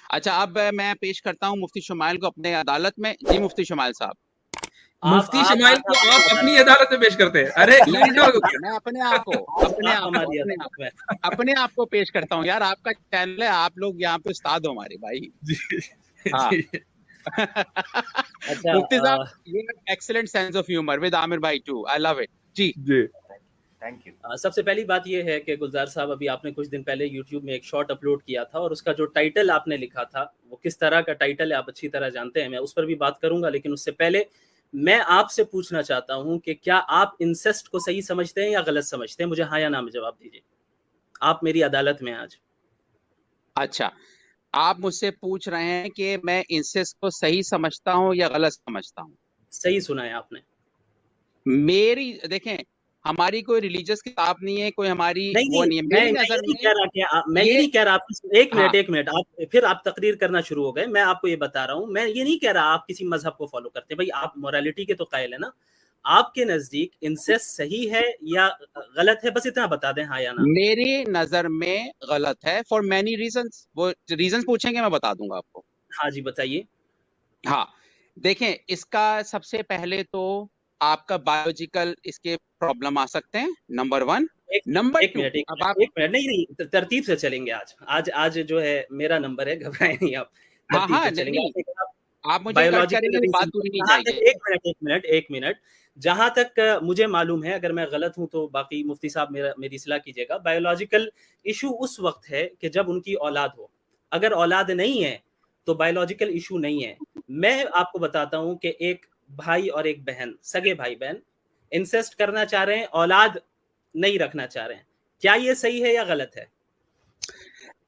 अच्छा, अब मैं पेश करता हूँ मुफ्ती शुमाइल को अपने अदालत में। जी मुफ्ती शुमाइल साहब। मुफ्ती शमाइल को आप अपनी अदालत में पेश करते हैं? अरे ये क्या हो गया? मैं अपने आप को आप हमारी अदालत में अपने आप को पेश करता हूँ यार। आपका चैनल है, आप लोग यहाँ पे उस्ताद हो हमारे भाई। जी हाँ। जी। अच्छा मुफ्ती साहब, you excellent sense of humour with Aamir भाई टू, आई लव इट। जी जी थैंक यू। सबसे पहली बात यह है कि गुलजार साहब, अभी आपने कुछ दिन पहले YouTube में एक शॉर्ट अपलोड किया था और उसका जो टाइटल आपने लिखा था वो किस तरह का टाइटल है आप अच्छी तरह जानते हैं, मैं उस पर भी बात करूंगा। लेकिन उससे पहले मैं आपसे पूछना चाहता हूं कि क्या आप इंसेस्ट को सही समझते हैं या गलत समझते हैं? मुझे हाँ या ना में जवाब दीजिए। आप मेरी अदालत में आज। अच्छा, आप मुझसे पूछ रहे हैं कि मैं इंसेस्ट को सही समझता हूँ या गलत समझता हूँ? सही सुना है आपने। मेरी देखें, हमारी कोई रिलीजियस किताब नहीं है, कोई हमारी वो नहीं है। मैं मेरी ये नजर नहीं में कह रहा कि मैं ये नहीं कह रहा आप एक हाँ। मिनट आप फिर आप तकरीर करना शुरू हो गए। मैं आपको ये बता रहा हूँ, मैं ये नहीं कह रहा आप किसी मजहब को फॉलो करते। भाई आप मोरालिटी के तो कायल है ना। आपके नजदीक इंसेस्ट सही है या गलत है, बस इतना बता दें हाँ या ना। मेरी नजर में गलत है फॉर मैनी रीजंस। वो रीजंस पूछेंगे, मैं बता दूंगा आपको। हाँ जी बताइए। हाँ, देखें, इसका सबसे पहले तो आपका बायोलॉजिकल इसके प्रॉब्लम आ सकते हैं, नंबर 1। नंबर 2, अब आप एक मिनट नहीं, तरतीब से चलेंगे। आज जो है मेरा नंबर है, घबराए नहीं आप। हाँ तरतीब हाँ, से चलेंगे। आप मुझे कट करेंगे, मेरी बात पूरी नहीं जाएगी। एक मिनट। जहां तक मुझे मालूम है, अगर मैं गलत हूं तो बाकी मुफ्ती साहब मेरी इस्लाह कीजिएगा। बायोलॉजिकल इशू उस वक्त है कि जब उनकी औलाद हो। अगर औलाद नहीं है तो बायोलॉजिकल इशू नहीं है। मैं आपको बताता हूं कि एक भाई और एक बहन, सगे भाई बहन इंसेस्ट करना चाह रहे हैं, औलाद नहीं रखना चाह रहे हैं, क्या ये सही है या गलत है?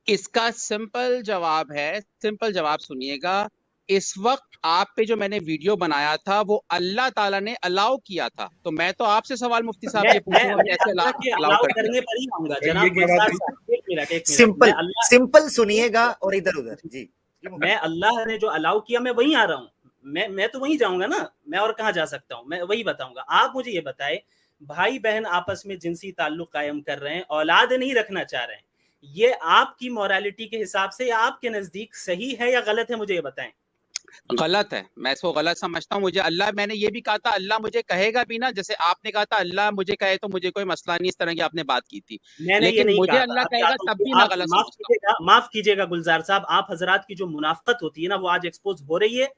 इसका सिंपल जवाब है, सिंपल जवाब सुनिएगा। इस वक्त आप पे जो मैंने वीडियो बनाया था वो अल्लाह ताला ने अलाउ किया था, तो मैं तो आपसे सवाल मुफ्ती साहब ये पूछूंगा कैसे अलाउ कर करने दिया? पर ही आऊंगा ये जनाब क्या बात गुलजार हुई? साहब। एक मिनट सिंपल सिंपल सुनिएगा और इधर उधर। जी मैं अल्लाह ने जो अलाउ किया मैं वहीं आ रहा हूँ। मैं तो वहीं जाऊंगा ना, मैं और कहाँ जा सकता हूँ? मैं वही बताऊंगा। आप मुझे ये बताएं, भाई बहन आपस में जिनसी ताल्लुक कायम कर रहे हैं, औलाद नहीं रखना चाह रहे हैं, ये आपकी मोरालिटी के हिसाब से या आपके नजदीक सही है या गलत है? मुझे ये बताएं। गलत है, मैं इसको गलत समझता हूँ। मुझे अल्लाह, मैंने ये भी कहा था अल्लाह मुझे कहेगा भी ना, जैसे आपने कहा था अल्लाह मुझे कहे तो मुझे कोई मसला नहीं, इस तरह की आपने बात की थी। मैंने ये लेकिन नहीं मुझे कहा था। अल्लाह अभी कहेगा आप तब भी मैं गलत समझता हूँ। माफ कीजिएगा गुलजार साहब, आप हजरात की जो मुनाफकत होती है ना, वो आज एक्सपोज हो रही है।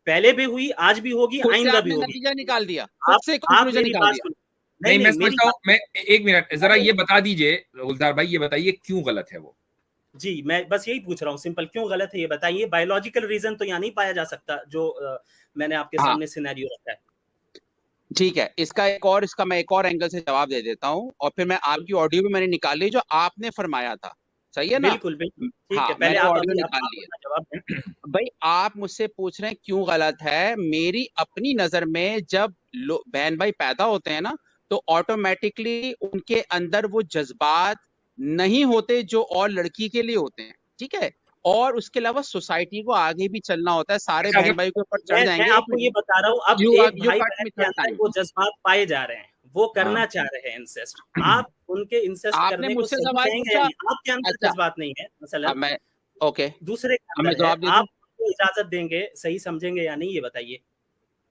पहले भी हुई, आज भी होगी, खुद से आइंदा भी आपने होगी। नतीजा निकाल दिया, खुद से आप कंक्लूजन मेरी निकाल बात दिया। सुन। नहीं, मैं मेरी समझता हूँ। मैं एक मिनट जरा ये बता दीजिए गुलजार भाई, ये बताइए क्यों गलत है वो? जी मैं बस यही पूछ रहा हूँ, सिंपल क्यों गलत है ये बताइए। बायोलॉजिकल रीजन तो यहाँ नहीं पाया जा सकता जो मैंने आपके हाँ सामने सिनेरियो रखा है। ठीक है, इसका मैं एक और एंगल से जवाब दे देता हूँ, और फिर मैं आपकी ऑडियो भी मैंने निकाली जो आपने फरमाया था। सही है ना? बिल्कुल बिल्कुल ठीक है। हाँ, पहले मैंने आप ऑडियो अभी निकाल ली है। अपना जवाब दें। भाई आप मुझसे पूछ रहे हैं क्यों गलत है। मेरी अपनी नजर में जब बहन भाई पैदा होते हैं ना, तो ऑटोमेटिकली उनके अंदर वो जज्बात नहीं होते जो और लड़की के लिए होते हैं, ठीक है? और उसके अलावा सोसाइटी को आगे भी चलना होता है, सारे अच्छा, बहन अगर भाई के ऊपर चढ़ मैं जाएंगे। एक आपको ये मिनट, बता रहा हूँ, अब यू एक यू भाई कट बहन मी के थर्ड अंदर टाइम। वो जज्बात पाए जा रहे हैं, वो करना हाँ, चाह रहे हैं इंसेस्ट। आप उनके इंसेस्ट आपने करने को मुझसे सही सवाल कहेंगे या पूछा। नहीं? आपके अंदर अच्छा, जज्बात नहीं है अब मसलन, मैं ओके, दूसरे के अब मैं अंदर है। जवाब दे दूं। आप उनको इजाजत देंगे, सही समझेंगे या नहीं, ये बताइए।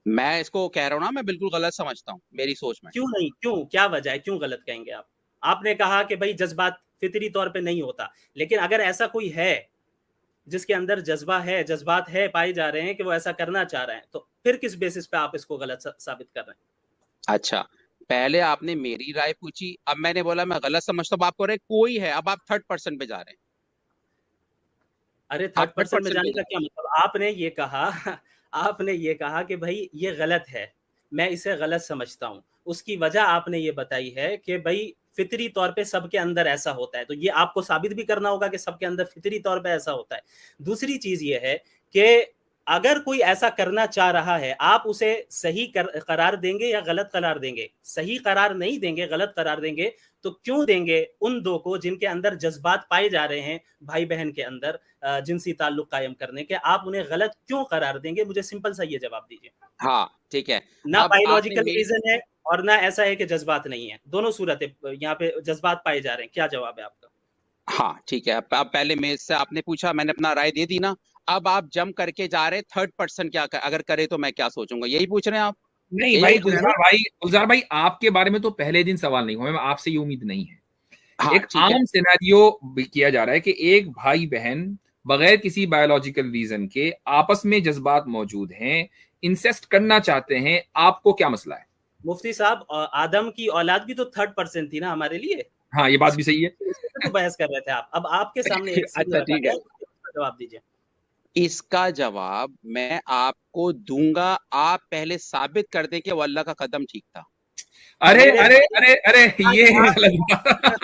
मैं इसको कह रहा हूँ ना, मैं बिल्कुल गलत समझता हूँ मेरी सोच में। क्यों नहीं? क्यों, क्या वजह है, क्यों गलत कहेंगे आप? आपने कहा कि भाई जज्बात फितरी तौर पे नहीं होता, लेकिन अगर ऐसा कोई है जिसके अंदर जज्बा है, जज्बात है, पाए जा रहे हैं कि वो ऐसा करना चाह रहे हैं, तो फिर किस बेसिस पे आप इसको गलत साबित कर रहे हैं? अच्छा, पहले आपने मेरी राय पूछी, अब मैंने बोला मैं गलत समझता हूँ, आप कह रहे हैं कोई है, अब आप थर्ड पर्सन पे जा रहे हैं। अरे आप थर्ड थर्ड पर्सन में पर्सन पे जाने जा का रहे क्या मतलब? आपने ये कहा आपने ये कहा कि भाई ये गलत है, मैं इसे गलत समझता हूँ। उसकी वजह आपने ये बताई है कि भाई फितरी तौर पे सबके अंदर ऐसा होता है, तो ये आपको साबित भी करना होगा कि सबके अंदर फितरी तौर पे ऐसा होता है। दूसरी चीज ये है कि अगर कोई ऐसा करना चाह रहा है, आप उसे सही करार देंगे या गलत करार देंगे? सही करार नहीं देंगे, गलत करार देंगे। तो क्यों देंगे उन दो को जिनके अंदर जज्बात पाए जा रहे हैं, भाई बहन के अंदर जिनसी ताल्लुक कायम करने के? आप उन्हें गलत क्यों करार देंगे? मुझे सिंपल सा ये जवाब दीजिए। हैं। हाँ ठीक है, ना अब आपने बायोलॉजिकल मेरी रीजन है और ना ऐसा है कि जज्बात नहीं है, दोनों सूरतें यहाँ पे जज्बात पाए जा रहे हैं। क्या जवाब है आपका? हाँ ठीक है, अब पहले मेरे से आपने पूछा, मैंने अपना राय दे दी ना। अब आप जम करके जा रहे, थर्ड पर्सन क्या अगर करे तो मैं क्या सोचूंगा, यही पूछ रहे हैं आप? नहीं यही भाई, पूछ रहे हैं ना? गुलजार भाई आपके बारे में तो पहले दिन सवाल नहीं हुआ, मैं आपसे ये उम्मीद नहीं है। हाँ एक ठीक है। आम सिनेरियो किया जा रहा है कि एक भाई बहन बगैर किसी बायोलॉजिकल रीजन के आपस में जज्बात मौजूद हैं, इंसेस्ट करना चाहते हैं, आपको क्या मसला है? मुफ्ती साहब, आदम की औलाद भी तो थर्ड पर्सन थी ना हमारे लिए। हाँ ये बात भी सही है। इस पे तो बहस कर रहे थे आप। अब आपके सामने एक अच्छा रखा ठीक गया है, है, उसका जवाब दीजिए। इसका जवाब मैं आपको दूंगा, आप पहले साबित कर दें कि वो अल्लाह का कदम ठीक था। अरे मेरे अरे भाई, अरे अरे, ये आज गलत बात।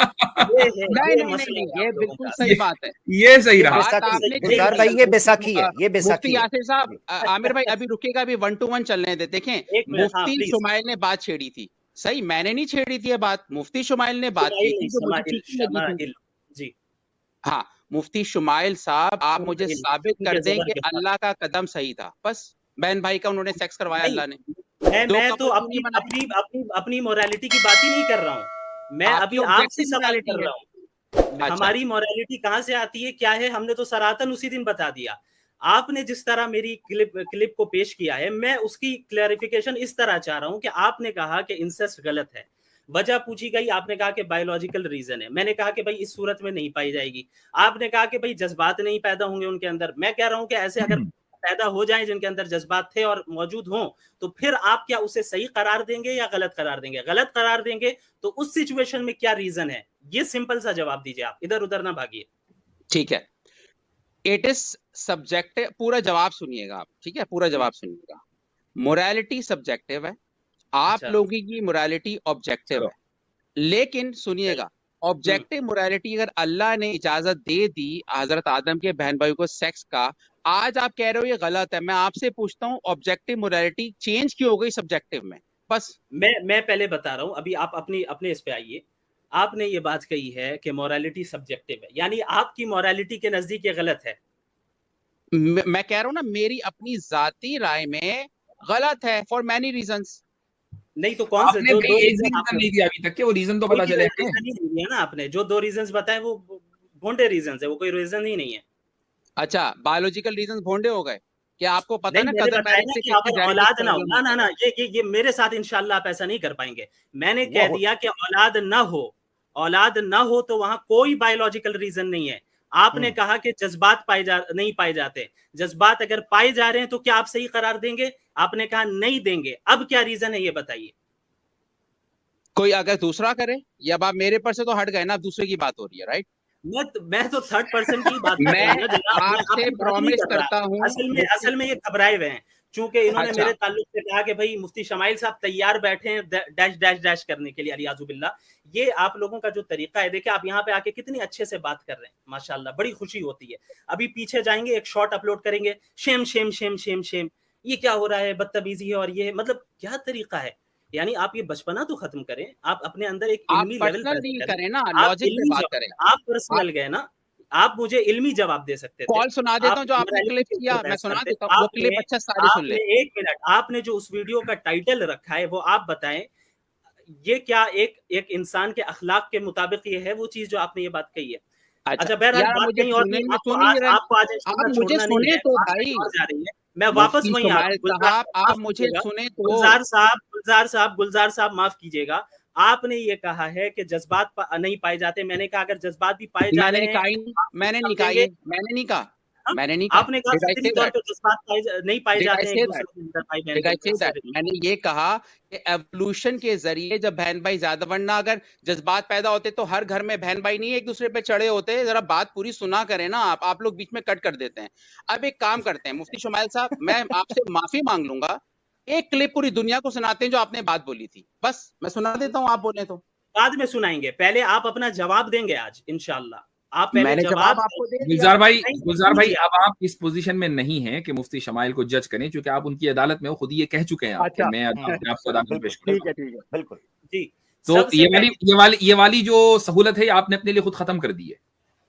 नहीं ये नहीं नहीं मसला नहीं, है ये आप लोगों बिल्कुल का। सही बात है। ये सही ये रहा। बात बैसाखी, आपने गुलजार देखी। भाई ये बैसाखी है, ये मुफ्ती बैसाखी है। यासिर साहब, आमिर भाई अभी रुकेगा, अभी 1 to 1 चलने दे। देखें, एक मिनट, हाँ मुफ्ती प्लीज। शुमाइल ने बात छेड़ी थी, सही, मैंने नहीं छेड़ी थी ये बात, मुफ्ती शुमाइल ने बात की शुमाइल नहीं, थी जो मुझे शमाइल, ठीक नहीं लगी थी। शमाइल। जी। हाँ, मुफ्ती शुमाइल साहब, आप मुझे शुमाइल, साबित ठीक कर है, दें जबर कि के साथ। अल्लाह का कदम सही था, बस। बहन भाई का उन्होंने सेक्स करवाया नहीं, अल्लाह ने, मैं 2 मैं तो कपल क्यों अपनी नहीं बनाए? अपनी अपनी अपनी मोरालिटी की बात ही नहीं कर रहा हूँ। मैं आपकी अभी आपसे ऑब्जेक्टिव सवाल मोरालिटी कर है। रहा हूँ। अच्छा, हमारी मोरालिटी कहाँ से आती है, क्या है, हमने तो सरातन उसी दिन बता दिया। आपने जिस तरह मेरी क्लिप को पेश किया है, मैं उसकी क्लैरिफिकेशन इस तरह चाह रहा हूँ कि आपने कहा कि इंसेस्ट गलत है। वजह पूछी गई, आपने कहा कि बायोलॉजिकल रीजन है। मैंने कहा कि भाई इस सूरत में नहीं पाई जाएगी। आपने कहा कि भाई जज्बात नहीं पैदा होंगे उनके अंदर। मैं कह रहा हूं कि ऐसे अगर पैदा हो जाएं जिनके अंदर जज्बात थे और मौजूद हों, तो फिर आप क्या उसे सही करार देंगे या गलत करार देंगे? गलत करार देंगे तो उस सिचुएशन में क्या रीजन है? ये सिंपल सा जवाब दीजिए, आप इधर उधर ना भागिए। ठीक है। इट इज सब्जेक्टिव, पूरा जवाब सुनिएगा आप, ठीक है, पूरा जवाब सुनिएगा। मोरालिटी सब्जेक्टिव है, आप अच्छा, लोगों की मोरालिटी ऑब्जेक्टिव चलो है। लेकिन सुनिएगा, हम्म, ऑब्जेक्टिव मोरालिटी अगर अल्लाह ने इजाजत दे दी हजरत आदम के बहन भाई को सेक्स का, आज आप कह रहे हो ये गलत है, मैं आपसे पूछता हूँ ऑब्जेक्टिव मोरालिटी चेंज क्यों हो गई सब्जेक्टिव में? बस। मैं पहले बता रहा हूं, अभी आप अपनी अपने इस पे आइए। आपने ये बात कही है कि मोरालिटी सब्जेक्टिव है, यानी आपकी मोरालिटी के नजदीक ये गलत है। मैं कह रहा हूँ ना, मेरी अपनी जाती राय में गलत है फॉर मैनी रीजंस। नहीं तो कौन से आपने दो भाई दो एक भी रीजन रीजन आपने, नहीं दिया अभी तक के, वो रीजन तो कोई पता भी चले हमें। रीजन ही नहीं दिया ना आपने। जो दो रीजंस बताए वो भोंडे रीजंस है, वो कोई रीजन ही नहीं है। अच्छा, बायोलॉजिकल रीजंस भोंडे हो गए? क्या आपको पता है नहीं, ना मैंने कदर बताया मैरिज ना से कि कितनी अगर जेनेटिक औलाद ना हो, प्रॉब्लम ना होते ना हैं? ना, ये मेरे साथ इंशाल्लाह आप ऐसा नहीं कर पाएंगे। मैंने कह वो दिया कि औलाद ना हो, औलाद ना हो तो वहां कोई बायोलॉजिकल रीजन नहीं है। आपने कहा कि जज्बात नहीं पाए जाते। जज्बात अगर पाए जा रहे हैं तो क्या आप सही करार देंगे? आपने कहा नहीं देंगे। अब क्या रीजन है ये बताइए। कोई अगर दूसरा करे, या अब आप मेरे पर से तो हट गए ना, अब दूसरे की बात हो रही है, राइट? मैं तो थर्ड पर्सन की बात कर रहा मैं हूँ ना जनाब, मैं आपसे आपकी बात नहीं प्रॉमिस कर रहा। करता हूँ असल मुफ्ती। में ये घबराए हुए हैं, चूंकि इन्होंने अच्छा, मेरे ताल्लुक से कहा कि भाई मुफ्ती शमाइल साहब तैयार बैठे हैं डैश डैश डैश करने के लिए, अलियाजु बिल्ला। ये आप लोगों का जो तरीका है, देखिए आप यहाँ पे आके कितनी अच्छे से बात कर रहे हैं, माशाल्लाह, बड़ी खुशी होती है। अभी पीछे जाएंगे, एक शॉर्ट अपलोड करेंगे, Shem Shem Shem Shem Shem, ये क्या हो रहा है, बदतमीजी है, और ये मतलब क्या तरीका है? यानी आप ये बचपना तो खत्म करें, आप अपने अंदर एक आप इल्मी लेवल पर्सनल पैदा डील करें। करें ना, आप लॉजिक पे इल्मी बात करें। जवाब, आप आप पर्सनल गए ना, आप मुझे इल्मी जवाब दे सकते थे। कॉल सुना देता आप हूँ जो आपने मोरालिटी क्लिप के किया, ऊपर मैं बहस सुना करते। देता हूँ, वो क्लिप अच्छा सारे सुन ले। आपने एक मिनट, आपने जो उस वीडियो का टाइटल रखा है वो आप बताएं। ये क्या एक एक इंसान के अखलाक के मुताबिक ये है वो चीज जो आपने ये बात कही है? अच्छा अच्छा, बहरहाल यार, आप बात मुझे कहीं और सुने नहीं, नहीं, आपको सुन ही आज नहीं रहे। आपको आज आप इंशाल्लाह मुझे छोड़ना नहीं सुने है, तो बात भाई, कहीं और जा रही है। मैं वापस मुफ्ती वहीं आ रहा शुमाइल हूँ। गुलजार साहब, साहब आप माफ मुझे कीजिएगा, सुने तो। गुलजार साहब माफ कीजिएगा। आपने ये कहा है कि जज्बात नहीं पाए जाते। मैंने कहा अगर जज्बात भी पाए जा मैंने रहे नहीं हैं कहा आप मैंने नहीं कहा समझेंगे। ये, मैंने नहीं कहा, हाँ? मैंने नहीं कहा। आपने कहा डिड आई फितरी से तौर दैट? पे जज्बात नहीं पाए डिड आई जाते हैं से एक दैट? दूसरे के अंदर, भाई बहन डिड के आई अंदर। Say that? Sorry। मैंने ये कहा कि एवोल्यूशन के जरिए जब बहन भाई ज्यादा, वरना अगर जज्बात पैदा होते तो हर घर में बहन भाई नहीं एक दूसरे पे चढ़े होते। जरा बात पूरी सुना करें ना, आप लोग बीच में कट कर देते हैं। अब एक काम करते हैं मुफ्ती शुमाइल साहब, मैं आपसे माफी मांग लूंगा, एक क्लिप पूरी दुनिया को सुनाते हैं जो आपने बात बोली थी, बस मैं सुना देता हूँ, आप बोले तो। बाद में सुनाएंगे, पहले आप अपना जवाब देंगे आज इंशाल्लाह। आप पहले मैंने जवाब जवाब आपको दे दिया। गुलजार भाई दीजिए। अब आप इस पोजीशन में नहीं हैं कि मुफ्ती शमाइल को जज करें, क्योंकि आप उनकी अदालत में हो, खुद ये कह चुके हैं आपके, अच्छा, मैं आपको अदालत में पेश बिल्कुल करूंगा। ठीक है। बिल्कुल। जी, तो सबसे पहले ये वाली जो सहूलत है आपने अपने लिए खुद खत्म कर दी है,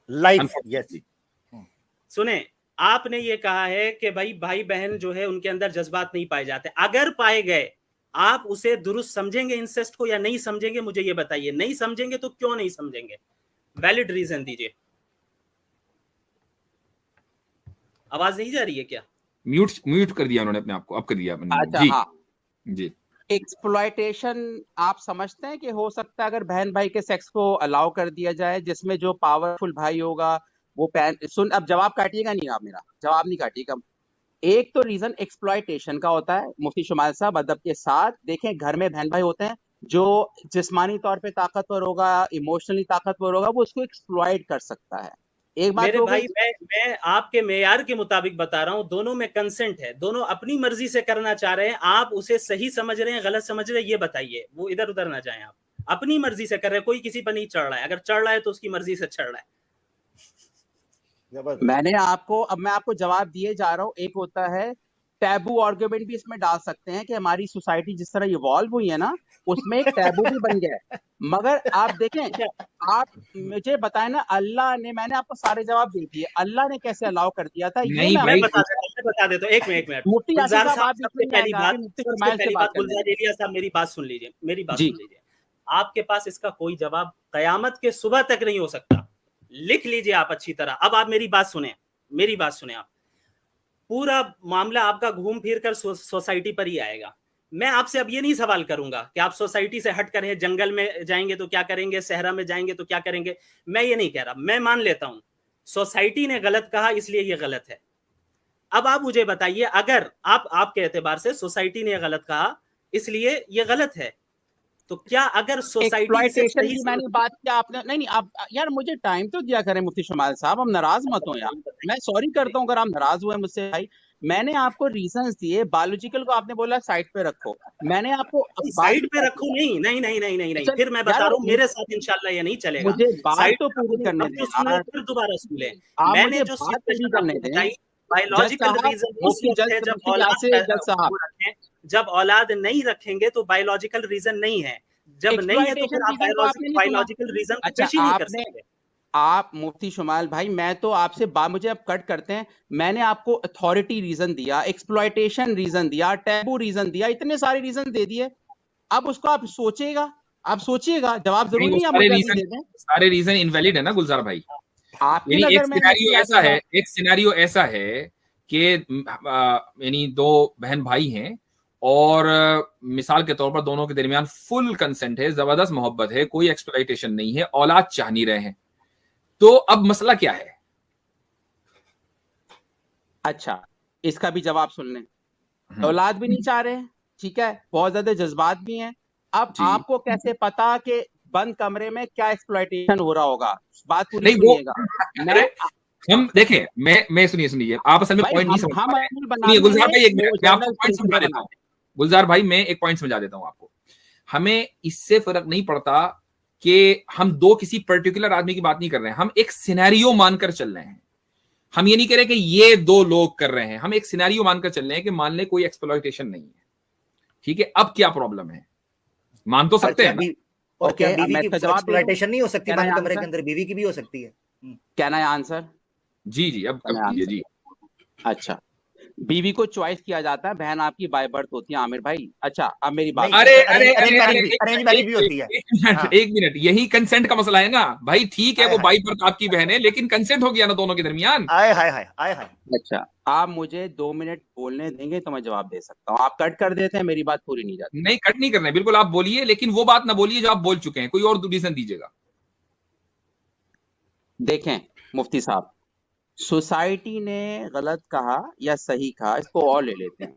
लाइफ, यस। अनफॉर्चुनेटली। सुने, आपने ये कहा है कि भाई बहन जो है उनके अंदर जज्बात नहीं पाए जाते। अगर पाए गए, आप उसे दुरुस्त समझेंगे इंसेस्ट को या नहीं समझेंगे? मुझे ये बताइए। नहीं समझेंगे तो क्यों नहीं समझेंगे? वैलिड रीजन दीजिए। आवाज नहीं जा रही है क्या? म्यूट कर दिया उन्होंने अपने आप को, अब कर दिया आपने। अच्छा, जी हाँ, जी। एक्सप्लॉयटेशन आप समझते हैं कि हो सकता है अगर बहन भाई के सेक्स को अलाउ कर दिया जाए, जिसमें जो पावरफुल भाई होगा वो सुन, अब जवाब काटिएगा नहीं, आप मेरा जवाब नहीं काटिएगा। एक तो रीजन एक्सप्लॉयटेशन का होता है मुफ्ती शुमाइल साहब, अदब के साथ देखें, घर में बहन भाई होते हैं, जो जिस्मानी तौर पे ताकतवर होगा, इमोशनली ताकतवर होगा, वो उसको एक्सप्लॉयट कर सकता है। एक बात मेरे हो भाई, गई। मैं आपके मेयार के मुताबिक बता रहा हूं, दोनों में कंसेंट है, दोनों अपनी मर्जी से करना चाह रहे हैं। आप उसे सही समझ रहे हैं, गलत समझ रहे हैं, ये बताइए। वो इधर उधर ना जाएं, आप अपनी मर्जी से कर रहे हैं, कोई किसी पर नहीं चढ़ रहा है। अगर चढ़ रहा है तो उसकी मर्जी से चढ़ रहा है। मैंने आपको, अब मैं आपको जवाब दिए जा रहा हूँ। एक होता है टैबू आर्गुमेंट भी इसमें डाल सकते हैं कि हमारी सोसाइटी जिस तरह इवॉल्व हुई है ना, उसमें एक टैबू भी बन गया है। मगर आप देखें, आप मुझे बताएं ना, अल्लाह ने, मैंने आपको सारे जवाब दे दिए, अल्लाह ने कैसे अलाउ कर दिया था, ये मैं बता देता हूँ। एक मिनट, मुफ्ती गुलजार साहब, साहब, आप सबसे पहली बात, गुलजार एलिया साहब, मेरी बात सुन लीजिए, मेरी बात सुन लीजिए। आपके पास इसका कोई जवाब कयामत के सुबह तक नहीं हो सकता। लिख लीजिए आप अच्छी तरह। अब आप मेरी बात सुने, मेरी बात सुने आप। पूरा मामला आपका घूम फिर कर सोसाइटी पर ही आएगा। मैं आपसे अब ये नहीं सवाल करूंगा कि आप सोसाइटी से हट कर है, जंगल में जाएंगे तो क्या करेंगे, सहरा में जाएंगे तो क्या करेंगे। मैं ये नहीं कह रहा, मैं मान लेता हूं सोसाइटी ने गलत कहा इसलिए ये गलत है। अब आप मुझे बताइए, अगर आपके एतबार से सोसाइटी ने गलत कहा इसलिए ये गलत है, तो क्या अगर सोसाइटी से सही की मैंने बात किया आपने, नहीं आप यार मुझे टाइम तो दिया करें मुफ्ती शुमाइल साहब, हम नाराज मत हो यार। मैं सॉरी करता हूँ अगर आप नाराज हुए मुझसे भाई। मैंने आपको रीजंस दिए, बायोलॉजिकल को आपने बोला साइड पे रखो, मैंने आपको साइड पे रखो। नहीं नहीं नहीं नहीं नहीं नहीं, फिर मैं बता रहा हूँ, मेरे साथ इंशाल्लाह ये नहीं चलेगा। मुझे बात तो पूरी करने दें, फिर दोबारा सुन ले। मैंने जो बताई, बायोलॉजिकल रीजन, जब औलाद नहीं रखेंगे तो बायोलॉजिकल रीजन नहीं है, जब नहीं है तो फिर आप बायोलॉजिकल रीजन को पेश ही नहीं कर सकते। आप मुफ्ती शुमाइल भाई, मैं तो आपसे मुझे अब कट करते हैं। मैंने आपको अथॉरिटी रीजन दिया, एक्सप्लॉयटेशन रीजन दिया, टैबू रीजन दिया, इतने सारे रीजन दे दिए। अब उसको आप सोचिएगा, जवाब जरूरी नहीं आप मुझे दे दें। सारे रीजन इनवैलिड है ना गुलजार भाई। एक सिनेरियो ऐसा है कि यानी दो बहन भाई हैं और मिसाल के तौर पर दोनों के दरमियान फुल कंसेंट है, जबरदस्त मोहब्बत है, कोई एक्सप्लॉयटेशन नहीं है, औलाद चाह नहीं रहे हैं, तो अब मसला क्या है? अच्छा, इसका भी जवाब सुन लें। औलाद भी नहीं चाह रहे, ठीक है, बहुत ज्यादा जज्बात भी हैं। अब आपको कैसे पता कि बंद कमरे में क्या एक्सप्लॉयटेशन हो रहा होगा? बात पूरी सुनिएगा। हम देखें, मैं सुनिए, आप असल में पॉइंट नहीं समझ पा रहे। गुलजार भाई एक मिनट, मैं आपको पॉइंट समझा देता हूं। गुलजार भाई, मैं एक पॉइंट समझा देता हूं आपको। हमें इससे फर्क नहीं पड़ता कि हम दो किसी पर्टिकुलर आदमी की बात नहीं कर रहे हैं, हम एक सिनेरियो मानकर चल रहे हैं। हम ये नहीं कह रहे कि ये दो लोग कर रहे हैं, हम एक सिनेरियो मानकर चल रहे हैं कि मान ले कोई एक्सप्लॉयटेशन नहीं है, ठीक है। अब क्या प्रॉब्लम है? मान तो सकते हैं ना? और क्या बीवी की एक्सप्लॉयटेशन नहीं हो सकती? बंद कमरे के अंदर बीवी की भी हो सकती है। क्या ना आंसर? जी, अब कीजिए जी। अच्छा, बीवी को चॉइस किया जाता है, बहन आपकी बाय बर्थ होती है आमिर भाई। अच्छा, अब मेरी बात, अरेंज वाली भी होती है। एक मिनट, यही कंसेंट का मसला है ना भाई। ठीक है, वो बाय बर्थ आपकी बहन है, लेकिन कंसेंट हो गया ना दोनों के दरमियान। अच्छा, आप मुझे 2 मिनट बोलने देंगे तो मैं जवाब दे सकता हूँ। आप कट कर देते हैं, मेरी बात पूरी नहीं जाती। नहीं, कट नहीं करना है, बिल्कुल आप बोलिए, लेकिन वो बात ना बोलिए जो आप बोल चुके हैं, कोई और रीजन दीजिएगा। देखें मुफ्ती साहब, सोसाइटी ने गलत कहा या सही कहा, इसको और ले लेते हैं।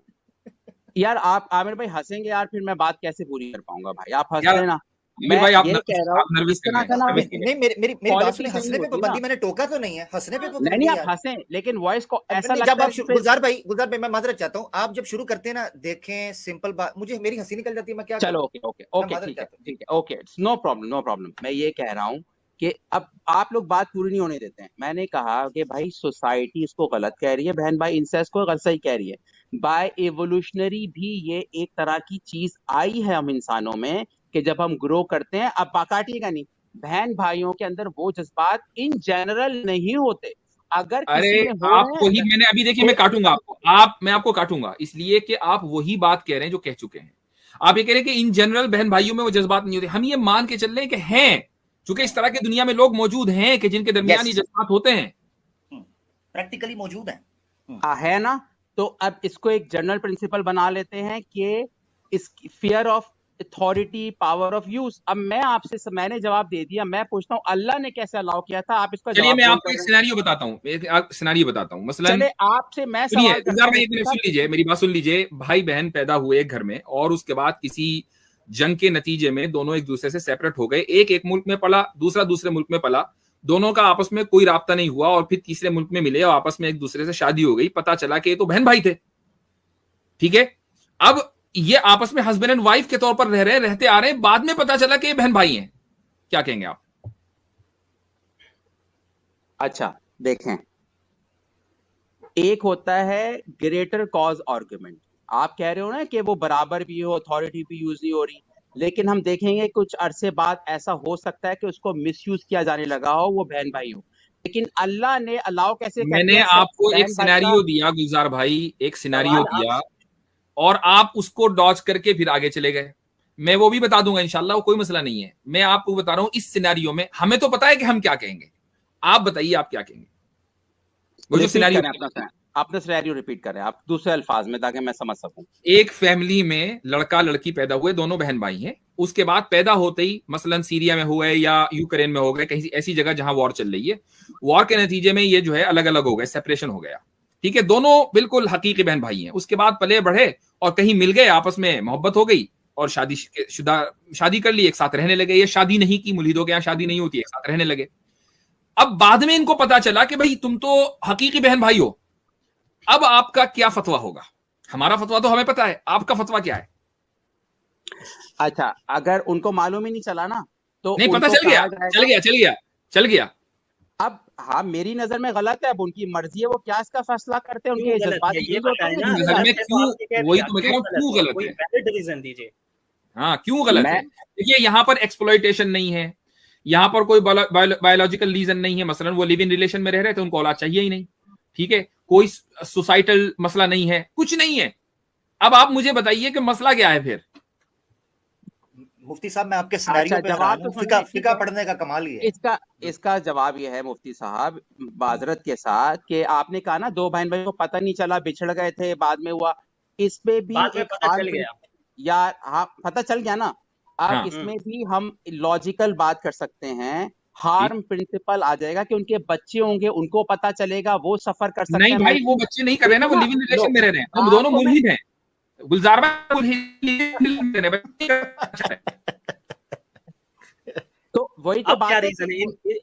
यार आप आमिर भाई हंसेंगे यार, फिर मैं बात कैसे पूरी कर पाऊंगा भाई? आप हंस रहे ना, मैं भाई आप ये कह रहा हूँ, नहीं मेरी बात सुनिए, हंसने पे पाबंदी मैंने टोका तो नहीं है, हंसने पे पाबंदी नहीं, आप हंसें, लेकिन वॉइस को ऐसा लगता है। जब आप गुलजार भाई मैं माजरत चाहता हूँ, आप जब शुरू करते हैं ना, देखें सिंपल बात, मुझे मेरी हंसी निकल जाती है, मैं क्या चलो ओके ठीक है, ओके, नो प्रॉब्लम। मैं ये कह रहा हूँ कि अब आप लोग बात पूरी नहीं होने देते हैं। मैंने कहा कि भाई सोसाइटी इसको गलत कह रही है, बहन भाई इंसेस्ट को गलत सही कह रही है। बाय एवोल्यूशनरी भी ये एक तरह की चीज आई है हम इंसानों में कि जब हम ग्रो करते हैं, अब काटिएगा नहीं, बहन भाइयों के अंदर वो जज्बात इन जनरल नहीं होते। अगर आपको ही मैंने अभी देखिए, मैं काटूंगा आपको, मैं आपको काटूंगा इसलिए कि आप वही बात कह रहे हैं जो कह चुके हैं। आप ये कह रहे हैं कि इन जनरल बहन भाइयों में वो जज्बात नहीं होते। हम ये मान के चल रहे हैं कि हैं, चूंकि इस तरह की दुनिया में लोग मौजूद हैं कि जिनके दरमियान ये जज्बात होते हैं, प्रैक्टिकली मौजूद है ना। तो अब इसको एक जनरल प्रिंसिपल बना लेते हैं कि इस fear of authority, power of use. अब मैं आपसे, मैंने जवाब दे दिया, मैं पूछता हूँ अल्लाह ने कैसे अलाउ किया था, आप इसका चलिए मैं आपको एक सिनेरियो बताता हूँ, एक सिनेरियो बताता हूँ। मसलन चले आपसे मैं सुनिए, सुन लीजिए, मेरी बात सुन लीजिए। भाई बहन पैदा हुए एक घर में और उसके बाद किसी जंग के नतीजे में दोनों एक दूसरे से सेपरेट हो गए। एक मुल्क में पला, दूसरा दूसरे मुल्क में पला, दोनों का आपस में कोई राब्ता नहीं हुआ और फिर तीसरे मुल्क में मिले और आपस में एक दूसरे से शादी हो गई। पता चला कि ये तो बहन भाई थे, ठीक है। अब ये आपस में हस्बैंड एंड वाइफ के तौर पर रहते आ रहे हैं, बाद में पता चला कि ये बहन भाई हैं। क्या कहेंगे आप? अच्छा देखें, एक होता है ग्रेटर कॉज आर्गुमेंट। आप कह रहे हो ना कि वो बराबर भी हो, अथॉरिटी भी यूज नहीं हो रही, लेकिन हम देखेंगे कुछ अरसे बाद ऐसा हो सकता है कि उसको मिसयूज किया जाने लगा हो, वो बहन भाई हो। लेकिन अल्लाह ने अलाउ कैसे? मैंने आपको एक सिनेरियो दिया गुलजार भाई, एक सिनेरियो दिया और आप उसको डॉज करके फिर आगे चले गए। मैं वो भी बता दूंगा इंशाल्लाह, वो कोई मसला नहीं है। मैं आपको बता रहा हूं इस सिनेरियो में हमें तो पता है कि हम क्या कहेंगे, आप बताइए आप क्या कहेंगे। वो जो सिनेरियो आपने सिनेरियो रिपीट कर रहे हैं आप दूसरे अल्फाज में, ताकि मैं समझ सकूं। एक फैमिली में लड़का लड़की पैदा हुए, दोनों बहन भाई हैं। उसके बाद पैदा होते ही मसलन सीरिया में हुए या यूक्रेन में हो गए, कहीं ऐसी जगह जहां वॉर चल रही है, वॉर के नतीजे में ये जो है अलग अलग हो गए, सेपरेशन हो गया, ठीक है। दोनों बिल्कुल हकीकी बहन भाई हैं। उसके बाद पले बढ़े और कहीं मिल गए, आपस में मोहब्बत हो गई और शादी कर ली, एक साथ रहने लगे। ये शादी नहीं की, मुल्हिदों के यहाँ शादी नहीं होती, एक साथ रहने लगे। अब बाद में इनको पता चला कि भाई तुम तो हकीकी बहन भाई हो। अब आपका क्या फतवा होगा? हमारा फतवा तो हमें पता है, आपका फतवा क्या है? अच्छा, अगर उनको मालूम ही नहीं चला ना, तो नहीं पता चल गया। अब हाँ, मेरी नजर में गलत है, अब उनकी मर्जी है, वो क्या इसका फैसला करते हैं, उनके जज्बात वही तो मैं कह रहा हूं, क्यों गलत है? रीजन दीजिए। हाँ, क्यों गलत है? देखिए, यहाँ पर एक्सप्लॉइटेशन नहीं है, यहाँ पर कोई बायोलॉजिकल रीजन नहीं है। मसलन वो लिव इन रिलेशन में रह रहे थे, उनको औलाद चाहिए ही नहीं, ठीक है। कोई सोसाइटल मसला नहीं है, कुछ नहीं है। अब आप मुझे बताइए कि मसला क्या है फिर? मुफ्ती साहब, मैं आपके सिनेरियो पे जवाब तो फिका पढ़ने का कमाल ही है। इसका जवाब ये है मुफ्ती साहब, बाजरत के साथ, कि आपने कहा ना दो बहन भाई को पता नहीं चला, बिछड़ गए थे, बाद में हुआ। इसमें भी पता चल गया यार, हाँ पता चल गया ना। अब इसमें भी हम लॉजिकल बात कर सकते हैं, हार्म प्रिंसिपल आ जाएगा कि उनके बच्चे होंगे, उनको पता चलेगा, वो सफर कर सकते हैं। नहीं भाई, वो बच्चे नहीं कर रहे ना, वो लिव इन रिलेशन में रह रहे हैं, हम दोनों मुल्हिद हैं। गुलजार तो वही तो बात क्या रीजन है?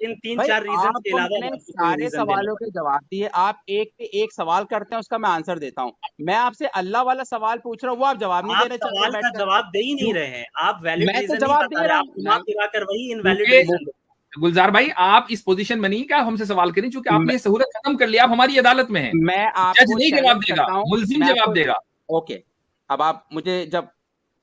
इन 3-4 रीजन के अलावा सारे सवालों के जवाब दिए। आप एक पे एक सवाल करते हैं, उसका मैं आंसर देता हूँ। मैं आपसे अल्लाह वाला सवाल पूछ रहा हूँ, वो आप जवाब नहीं दे रहे। सवाल का जवाब दे ही नहीं रहे हैं आप। वैलिड रीजन जवाब दे रहा हूँ, वही इनवैलिड रीजन। गुलजार भाई, आप इस पोजीशन में नहीं कि आप हमसे सवाल करें, क्योंकि आपने सहूलत खत्म कर लिया, आप हमारी अदालत में हैं। मैं आपको नहीं जवाब देगा, मुल्जिम जवाब देगा। ओके, अब आप मुझे जब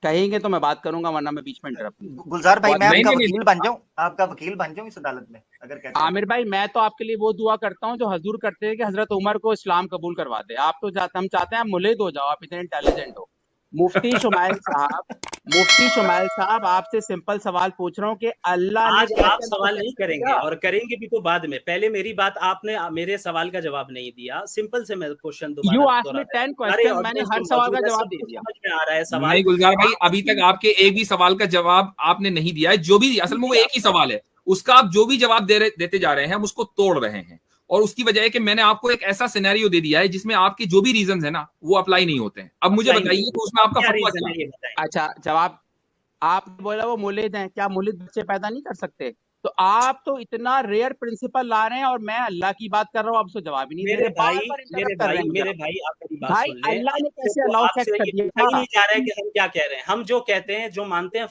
कहेंगे तो मैं बात करूंगा, वरना मैं बीच में इंटरप्ट। गुलजार भाई, मैं आपका वकील बन जाऊं, आपका वकील बन जाऊं इस अदालत में, अगर कहते हैं। आमिर भाई, मैं तो आपके लिए वो दुआ करता हूं जो हजूर करते हैं कि हजरत उमर को इस्लाम कबूल करवा दे। आप तो हम चाहते हैं आप मुल्हिद हो जाओ, आप इतने इंटेलिजेंट हो। मुफ्ती शुमाइल साहब, आपसे सिंपल सवाल पूछ रहा हूँ कि अल्लाह आज आप सवाल नहीं करेंगे और करेंगे भी तो बाद में। पहले मेरी बात, आपने मेरे सवाल का जवाब नहीं दिया। सिंपल से मैं क्वेश्चन दोबारा 10 क्वेश्चन, मैंने हर सवाल का जवाब दे दिया। समझ में आ रहा है सवाल? गुलजार भाई, अभी तक आपके एक भी सवाल का जवाब आपने नहीं दिया है। जो भी असल में वो एक ही सवाल है, उसका आप जो भी जवाब देते जा रहे हैं, हम उसको तोड़ रहे हैं। और उसकी वजह है कि मैंने आपको एक ऐसा सिनेरियो दे दिया है जिसमें आपके जो भी रीजंस है ना, वो अप्लाई नहीं होते हैं। अब मुझे बताइए कि उसमें आपका फतवा क्या है? अच्छा, जवाब आपने बोला वो मुल्हिद हैं, क्या मुल्हिद बच्चे पैदा नहीं कर सकते? तो आप तो इतना रेयर प्रिंसिपल ला रहे हैं और मैं अल्लाह की बात कर रहा हूँ, आप उसको जवाब ही नहीं दे रहे। मेरे भाई आप मेरी बात सुन ले। अल्लाह ने कैसे अलाउ कर दिया? नहीं जा रहा है कि हम क्या कह रहे हैं। हम जो कहते हैं, जो मानते हैं,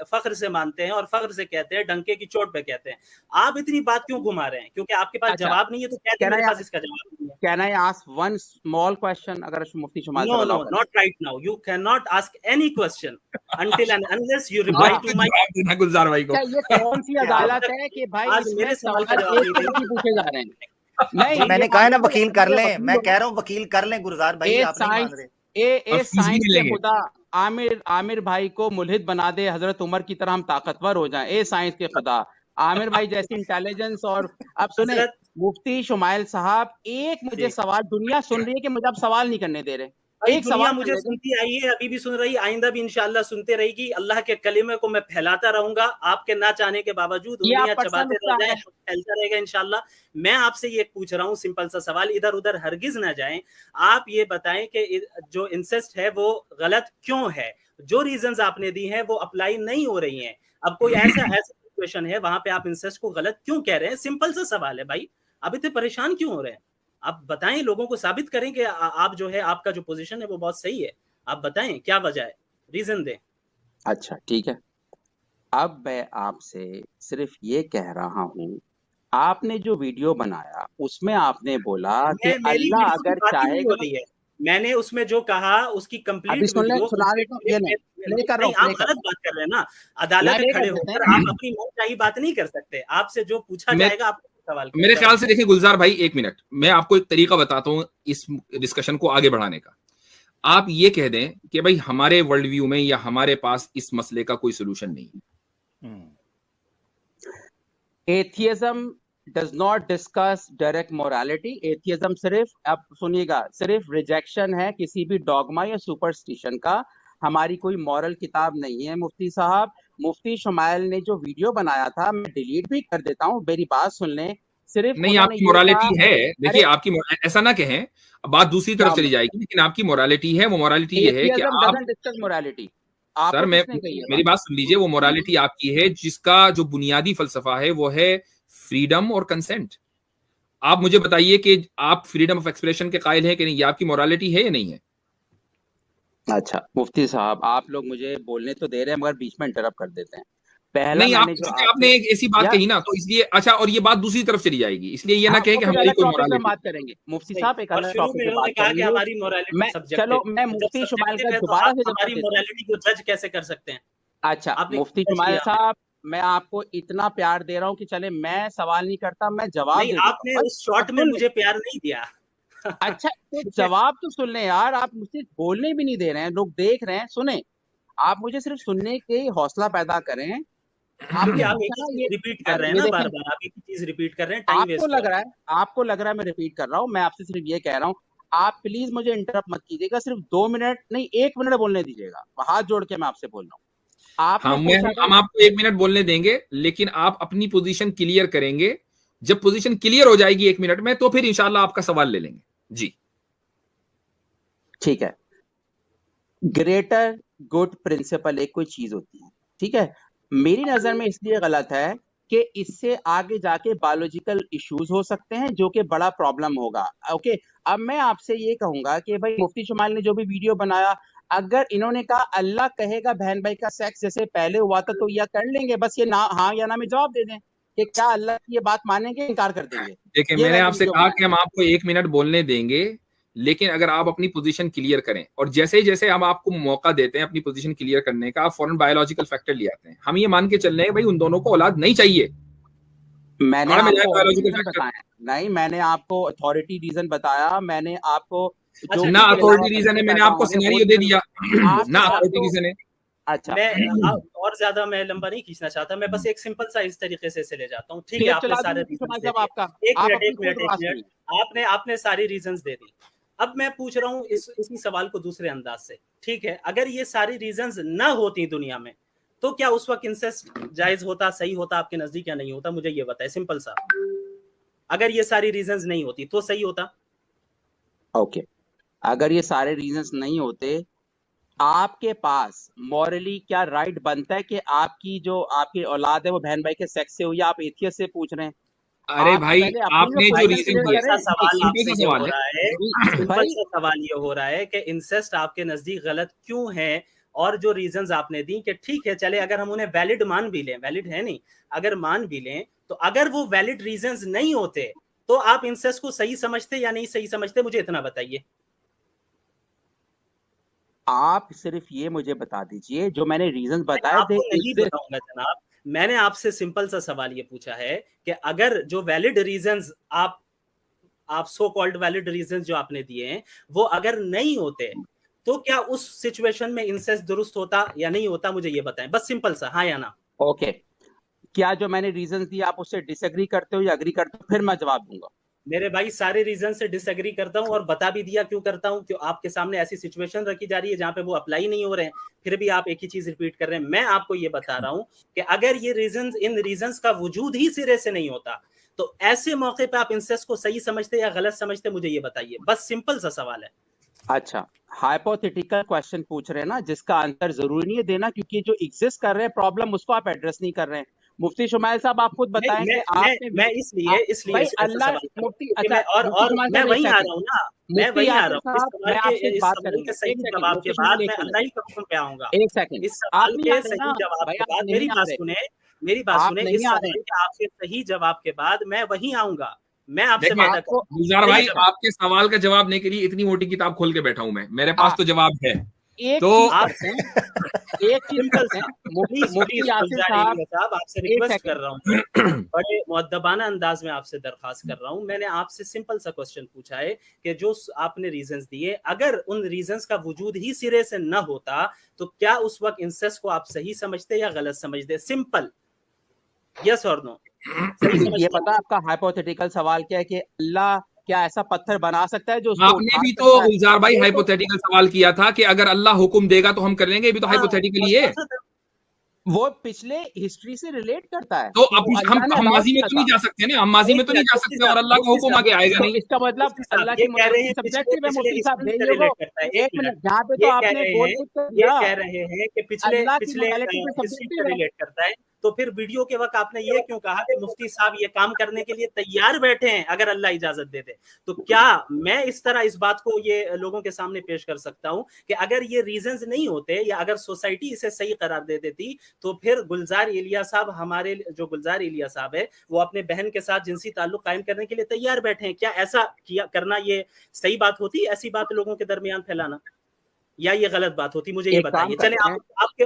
फख्र से मानते हैं और फख्र से कहते हैं, डंके की चोट पे कहते हैं। आप इतनी बात क्यों घुमा रहे हैं? क्योंकि आपके पास जवाब नहीं है, तो कहते हैं मेरे पास इसका जवाब नहीं है। Can I ask one small question? अगर मुफ्ती Shumail No, not right now. You cannot ask any question until and unless you reply to my. गुलजार भाई को ये कौन सी अदालत है कि भाई आज मेरे सवाल का जवाब नहीं पूछे जा रहे हैं? नहीं, मैंने कहा है ना वकील कर लें, मैं कह रहा हूँ वकील कर लें गुलजार भाई, आप नहीं मान रहे। साइंस के खुदा आमिर भाई को मुल्हिद बना दे, हजरत उमर की तरह हम ताकतवर हो जाएं। ए साइंस के खुदा, आमिर भाई जैसी इंटेलिजेंस। और अब सुने मुफ्ती शुमाइल साहब, एक मुझे सवाल, दुनिया सुन रही है कि मुझे आप सवाल नहीं करने दे रहे। एक दुनिया मुझे सुनती आई है, अभी भी सुन रही, आइंदा भी इंशाल्लाह सुनते रहेगी। अल्लाह के कलिमे को मैं फैलाता रहूंगा, आपके ना चाहने के बावजूद उंगलियां चबाते रह जाए, फैलता रहेगा इंशाल्लाह। मैं आपसे ये पूछ रहा हूँ सिंपल सा सवाल, इधर उधर हरगिज ना जाएं। आप ये बताएं कि जो इंसेस्ट है वो गलत क्यों है? जो रीजंस आपने दी हैं वो अप्लाई नहीं हो रही हैं। अब कोई ऐसा सिचुएशन है वहां पे आप इंसेस्ट को गलत क्यों कह रहे हैं? सिंपल सा सवाल है भाई, आप इतने परेशान क्यों हो रहे हैं? आप बताएं, लोगों को साबित करें कि आप जो है, आपका जो पोजीशन है वो बहुत सही है। आप बताएं क्या वजह है, रीजन दें। अच्छा ठीक है, अब मैं आपसे सिर्फ ये कह रहा हूँ, आपने जो वीडियो बनाया उसमें आपने बोला कि अल्लाह अगर चाहेगा, मैंने उसमें जो कहा उसकी कंप्लीट वीडियो, आप गलत बात कर रहे हैं ना। अदालत में खड़े होकर आप अपनी मनचाही बात नहीं कर सकते। आपसे जो पूछा जाएगा आप सवाल। मेरे ख्याल से देखिए गुलजार भाई, एक मिनट, मैं आपको एक तरीका बताता हूँ इस डिस्कशन को आगे बढ़ाने का। आप ये कह दें कि भाई हमारे वर्ल्ड व्यू में या हमारे पास इस मसले का कोई सोल्यूशन नहीं है। Atheism does not discuss direct morality. Atheism सिर्फ, अब सुनिएगा, सिर्फ रिजेक्शन है किसी भी डॉगमा या सुपरस्टिशन का। हमारी कोई मॉरल किताब नहीं है मुफ्ती साहब। मुफ्ती शुमाइल ने जो वीडियो बनाया था, मैं डिलीट भी कर देता हूँ, मेरी बात सुन लें। सिर्फ नहीं, आपकी मोरालिटी है, देखिए आपकी, ऐसा ना कहें, बात दूसरी तरफ चली जाएगी, लेकिन आपकी मोरालिटी है। वो मोरालिटी ये है कि आप मोरालिटी, सर मैं, मेरी बात सुन लीजिए, वो मोरालिटी आपकी है जिसका जो बुनियादी फलसफा है वो है फ्रीडम और कंसेंट। आप मुझे बताइए कि आप फ्रीडम ऑफ एक्सप्रेशन के कायल हैं कि नहीं, ये आपकी मोरालिटी है या नहीं है? अच्छा मुफ्ती साहब, आप लोग मुझे बोलने तो दे रहे हैं मगर बीच में इंटरप्ट कर देते हैं। पहला नहीं, आपने एक ऐसी बात कही ना, तो इसलिए, अच्छा, और ये बात दूसरी तरफ चली जाएगी, इसलिए ये ना कहे कि हमारी कोई मोरालिटी। बात करेंगे मुफ्ती साहब, एक अलग टॉपिक पे बात करेंगे। हमारी मोरालिटी सब्जेक्ट, चलो मैं मुफ्ती शुमाइल का दोबारा से हमारी मोरालिटी को जज कैसे कर सकते हैं? अच्छा मुफ्ती शुमाइल साहब, मैं आपको इतना प्यार दे रहा हूँ कि चले मैं सवाल नहीं करता, मैं जवाब दे, आपने उस शॉट में मुझे प्यार नहीं दिया। अच्छा तो जवाब तो सुन लें यार, आप मुझसे बोलने भी नहीं दे रहे हैं, लोग देख रहे हैं, सुने। आप मुझे सिर्फ सुनने के हौसला पैदा करें। आप रिपीट कर रहे हैं ना, बार-बार आप एक ही चीज रिपीट कर रहे हैं, टाइम वेस्ट। आपको लग रहा है मैं रिपीट कर रहा हूँ। मैं आपसे सिर्फ ये कह रहा हूँ, आप प्लीज मुझे इंटरप्ट मत कीजिएगा, सिर्फ 2 मिनट नहीं 1 मिनट बोलने दीजिएगा, हाथ जोड़ के मैं आपसे बोल रहा हूँ। हम आपको 1 मिनट बोलने देंगे, लेकिन आप अपनी पोजीशन क्लियर करेंगे। जब पोजीशन क्लियर हो जाएगी 1 मिनट में, तो फिर इंशाल्लाह आपका सवाल ले लेंगे। जी ठीक है। ग्रेटर गुड प्रिंसिपल एक कोई चीज होती है, ठीक है, मेरी नजर में इसलिए गलत है कि इससे आगे जाके बायोलॉजिकल इश्यूज हो सकते हैं जो कि बड़ा प्रॉब्लम होगा। ओके, अब मैं आपसे ये कहूंगा कि भाई मुफ्ती शुमाइल ने जो भी वीडियो बनाया, अगर इन्होंने कहा अल्लाह कहेगा बहन भाई का सेक्स जैसे पहले हुआ था, तो यह कर लेंगे, बस ये ना हाँ या ना में जवाब दे दें कि क्या अल्लाह की ये बात मानेंगे, इनकार कर देंगे। देखिए, मैंने आपसे कहा कि हम आपको 1 मिनट बोलने देंगे, लेकिन अगर आप अपनी पोजीशन क्लियर करें, और जैसे जैसे हम आपको मौका देते हैं अपनी पोजीशन क्लियर करने का, आप फौरन बायोलॉजिकल फैक्टर ले आते हैं। हम ये मान के चल रहे हैं भाई उन दोनों को औलाद नहीं चाहिए। मैंने आपको अथॉरिटी रीजन बताया, मैंने आपको जो ना अथॉरिटी रीजन है, मैंने आपको सिनेरियो दे दिया ना अथॉरिटी रीजन है। अच्छा, मैं और ज्यादा मैं लंबा नहीं खींचना चाहता, मैं बस एक सिंपल सा इस तरीके से ले जाता हूँ। ठीक है, आपने सारे आपने सारी रीजंस दे दी। अब मैं पूछ रहा हूँ इसी सवाल को दूसरे अंदाज से। ठीक है, अगर ये सारी रीजंस ना होती दुनिया में, तो क्या उस वक्त इंसेस्ट जायज होता, सही होता आपके नजदीक या नहीं होता? मुझे ये बताएं, सिंपल सा। अगर ये सारी रीजंस नहीं होती तो सही होता? ओके, अगर ये सारे रीजंस नहीं होते, आपके पास मॉरली क्या राइट बनता है कि आपकी जो आपकी औलाद है वो बहन भाई के सेक्स से हुई? आप एथियस्ट से पूछ रहे हैं। अरे भाई, आपने जो रीजन दिया, सवाल ये हो रहा है कि इंसेस्ट आपके नजदीक गलत क्यों है, और जो रीजंस आपने दी कि ठीक है चले, अगर हम उन्हें वैलिड मान भी लें, वैलिड है नहीं, अगर मान भी लें, तो अगर वो वैलिड रीजंस नहीं होते तो आप इंसेस्ट को सही समझते या नहीं सही समझते? मुझे इतना बताइए। आप सिर्फ ये मुझे बता दीजिए जो मैंने रीजंस बताए थे। नहीं बताऊंगा जनाब, मैंने आपसे सिंपल सा सवाल ये पूछा है कि अगर जो वैलिड रीजंस आप सो कॉल्ड वैलिड रीजंस जो आपने दिए हैं वो अगर नहीं होते, तो क्या उस सिचुएशन में इंसेस्ट दुरुस्त होता या नहीं होता? मुझे ये बताएं, बस सिंपल सा, हाँ या ना। ओके, क्या जो मैंने रीजन दिए आप उससे डिसएग्री करते हो या एग्री करते हो, फिर मैं जवाब दूंगा। मेरे भाई सारे रीजन से डिसएग्री करता हूं और बता भी दिया क्यों करता हूं, क्यों आपके सामने ऐसी सिचुएशन रखी जा रही है जहां पे वो अप्लाई नहीं हो रहे हैं, फिर भी आप एक ही चीज रिपीट कर रहे हैं। मैं आपको ये बता रहा हूं कि अगर ये रीजन, इन रीजंस का वजूद ही सिरे से नहीं होता तो ऐसे मौके पे आप इंसेस्ट को सही समझते या गलत समझते, मुझे ये बताइए, बस सिंपल सा सवाल है। अच्छा, हाइपोथेटिकल क्वेश्चन पूछ रहे हैं ना, जिसका आंसर जरूरी नहीं है देना, क्योंकि जो एग्जिस्ट कर रहे हैं प्रॉब्लम उसको आप एड्रेस नहीं कर रहे हैं। मुफ्ती शुमाइल साहब आप खुद बताएं कि आपने मैं इसलिए भाई अल्लाह मुफ्ती, अच्छा और मैं वहीं आ रहा हूँ ना, मैं वहीं आ रहा हूँ। मैं आपसे बात करूंगा, सही जवाब के बाद मैं अल्लाह ही के हुक्म पे आऊंगा। एक सेकंड, इस सवाल के सही जवाब के बाद मेरी बात सुने, इस सवाल के आपके सही जवाब के बाद मैं वहीं आऊंगा। मैं आपसे बात करूं गुलजार भाई, आपके सवाल का जवाब देने के लिए इतनी मोटी किताब खोल के बैठा हूं मैं, मेरे पास तो जवाब है। एक तो एक चीज करते हैं, मुफ्ती यासिर साहब आपसे रिक्वेस्ट कर रहा हूँ, बड़े मुअद्दबाना अंदाज में आपसे दरखास्त कर रहा हूँ। मैंने आपसे सिंपल सा क्वेश्चन पूछा है कि जो आपने रीजंस दिए, अगर उन रीजंस का वजूद ही सिरे से न होता तो क्या उस वक्त इंसेस्ट को आप सही समझते या गलत समझते? सिंपल, यस और नो। ये पता आपका हाइपोथेटिकल सवाल क्या है कि अल्लाह क्या ऐसा पत्थर बना सकता है जो आपने भी तो गुलजार भाई हाइपोथेटिकल सवाल किया था कि अगर अल्लाह हुक्म देगा तो हम कर लेंगे, भी तो हाइपोथेटिकल ही है, वो पिछले हिस्ट्री से रिलेट करता है। तो अब हम माजी में तो नहीं जा सकते ना, हम माजी में तो नहीं जा सकते और अल्लाह का हुक्म आगे आएगा नहीं। इसका मतलब अल्लाह की सब्जेक्टिव है मुफ्ती साहब, एक मिनट, यहाँ पे तो आपने बोल कह रहे हैं कि पिछले रिलेट करता है, तो फिर वीडियो के वक्त आपने ये क्यों कहा कि मुफ्ती साहब ये काम करने के लिए तैयार बैठे हैं अगर अल्लाह इजाजत दे दे? तो क्या मैं इस तरह इस बात को ये लोगों के सामने पेश कर सकता हूं कि अगर ये रीजंस नहीं होते या अगर सोसाइटी इसे सही करार दे देती तो फिर गुलजार एलिया साहब, हमारे जो गुलजार एलिया साहब है, वो अपने बहन के साथ जिनसी ताल्लुक कायम करने के लिए तैयार बैठे हैं? क्या ऐसा किया करना ये सही बात होती? ऐसी बात लोगों के दरमियान फैलाना, या ये गलत बात होती? मुझे ये बताइए। चले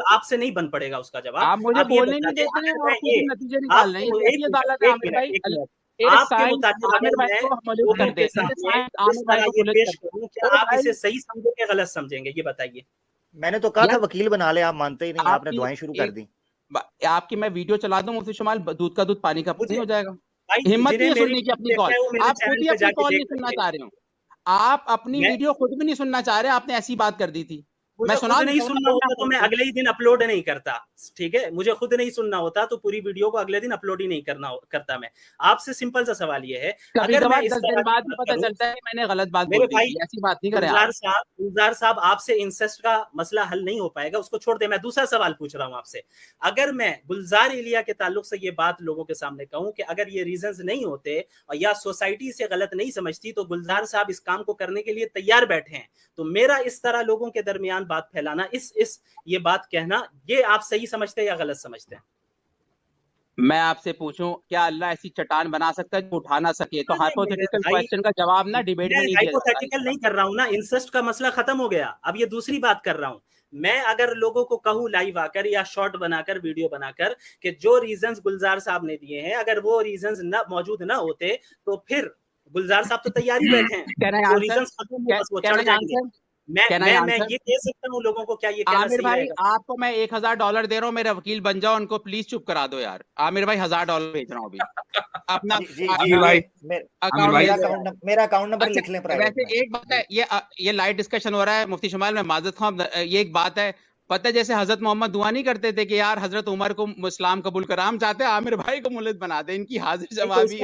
आपसे नहीं बन पड़ेगा उसका जवाब, आप मुझे बोलने नहीं देते हैं, आप खुद नतीजे निकाल रहे हैं। ये गलत है आमिर भाई, आपके मुताबिक अगर मैं लोगों के सामने इस तरह ये पेश करूं, क्या आप इसे सही समझेंगे गलत समझेंगे? ये बताइए। मैंने तो कहा था वकील बना ले, आप मानते ही नहीं, आपने दुआएं शुरू कर दी। आपकी मैं वीडियो चला दूं मुफ्ती शुमाइल, दूध का दूध पानी का पानी हो जाएगा। हिम्मत नहीं सुनने की अपनी कॉल, आप खुद ही अपनी कॉल नहीं सुनना चाह रहे हो, आप अपनी वीडियो खुद भी नहीं सुनना चाह रहे, आपने ऐसी बात कर दी थी। मैं खुद नहीं सुनना होता तो मैं अगले ही दिन अपलोड नहीं करता, ठीक है? मुझे खुद नहीं सुनना होता तो पूरी वीडियो को अगले दिन अपलोड ही नहीं करता। मैं आपसे सिंपल सा सवाल ये है, अगर मैं इस तरह बात पता चलता है मैंने गलत बात बोल दी, ऐसी बात नहीं करें गुलजार साहब, आपसे इंसेस्ट का मसला हल नहीं हो पाएगा, उसको छोड़ दे। मैं दूसरा सवाल पूछ रहा हूं आपसे, अगर मैं गुलजार एलिया के ताल्लुक से ये बात लोगों के सामने कहूं कि अगर ये रीजंस नहीं होते और या सोसाइटी से गलत नहीं समझती तो गुलजार साहब इस काम को करने के लिए तैयार बैठे हैं, तो मेरा इस तरह लोगों के दरमियान बात फैलाना, ये बात कहना, ये आप सही समझते हैं या गलत समझते हैं? मैं आपसे पूछूं, क्या अल्लाह ऐसी चट्टान बना सकता है जो उठा ना सके? तो हाइपोथेटिकल क्वेश्चन का जवाब ना डिबेट में नहीं दिया जाता। हाइपोथेटिकल नहीं कर रहा हूं ना, इंसेस्ट का मसला खत्म हो गया, अब ये दूसरी बात कर रहा हूं। मैं अगर लोगों को कहूं लाइव आकर या शॉर्ट बनाकर, वीडियो बनाकर, कि जो रीजंस गुलजार साहब ने दिए हैं अगर वो रीजंस ना मौजूद ना होते तो फिर गुलजार साहब तो तैयारी बैठे हैं, वो रीजंस खत्म हो, बस वो चढ़ जाएंगे। मैं ये कह सकता हूँ लोगों को, क्या ये कहना आमिर भाई आपको मैं $1000 दे रहा हूँ, मेरा वकील बन जाओ, उनको प्लीज चुप करा दो यार। आमिर भाई $1000 भेज रहा हूँ अभी अपना। मेरा अकाउंट नंबर लिख लें। वैसे एक बात है, ये लाइव डिस्कशन हो रहा है मुफ्ती शुमाइल, मैं माजरत खां, ये एक बात है, पता है जैसे हजरत मोहम्मद दुआ नहीं करते थे कि यार हजरत उमर को इस्लाम कबूल करा, हम चाहते हैं आमिर भाई को मुल्लिद बना दे। इनकी हाजिर जवाबी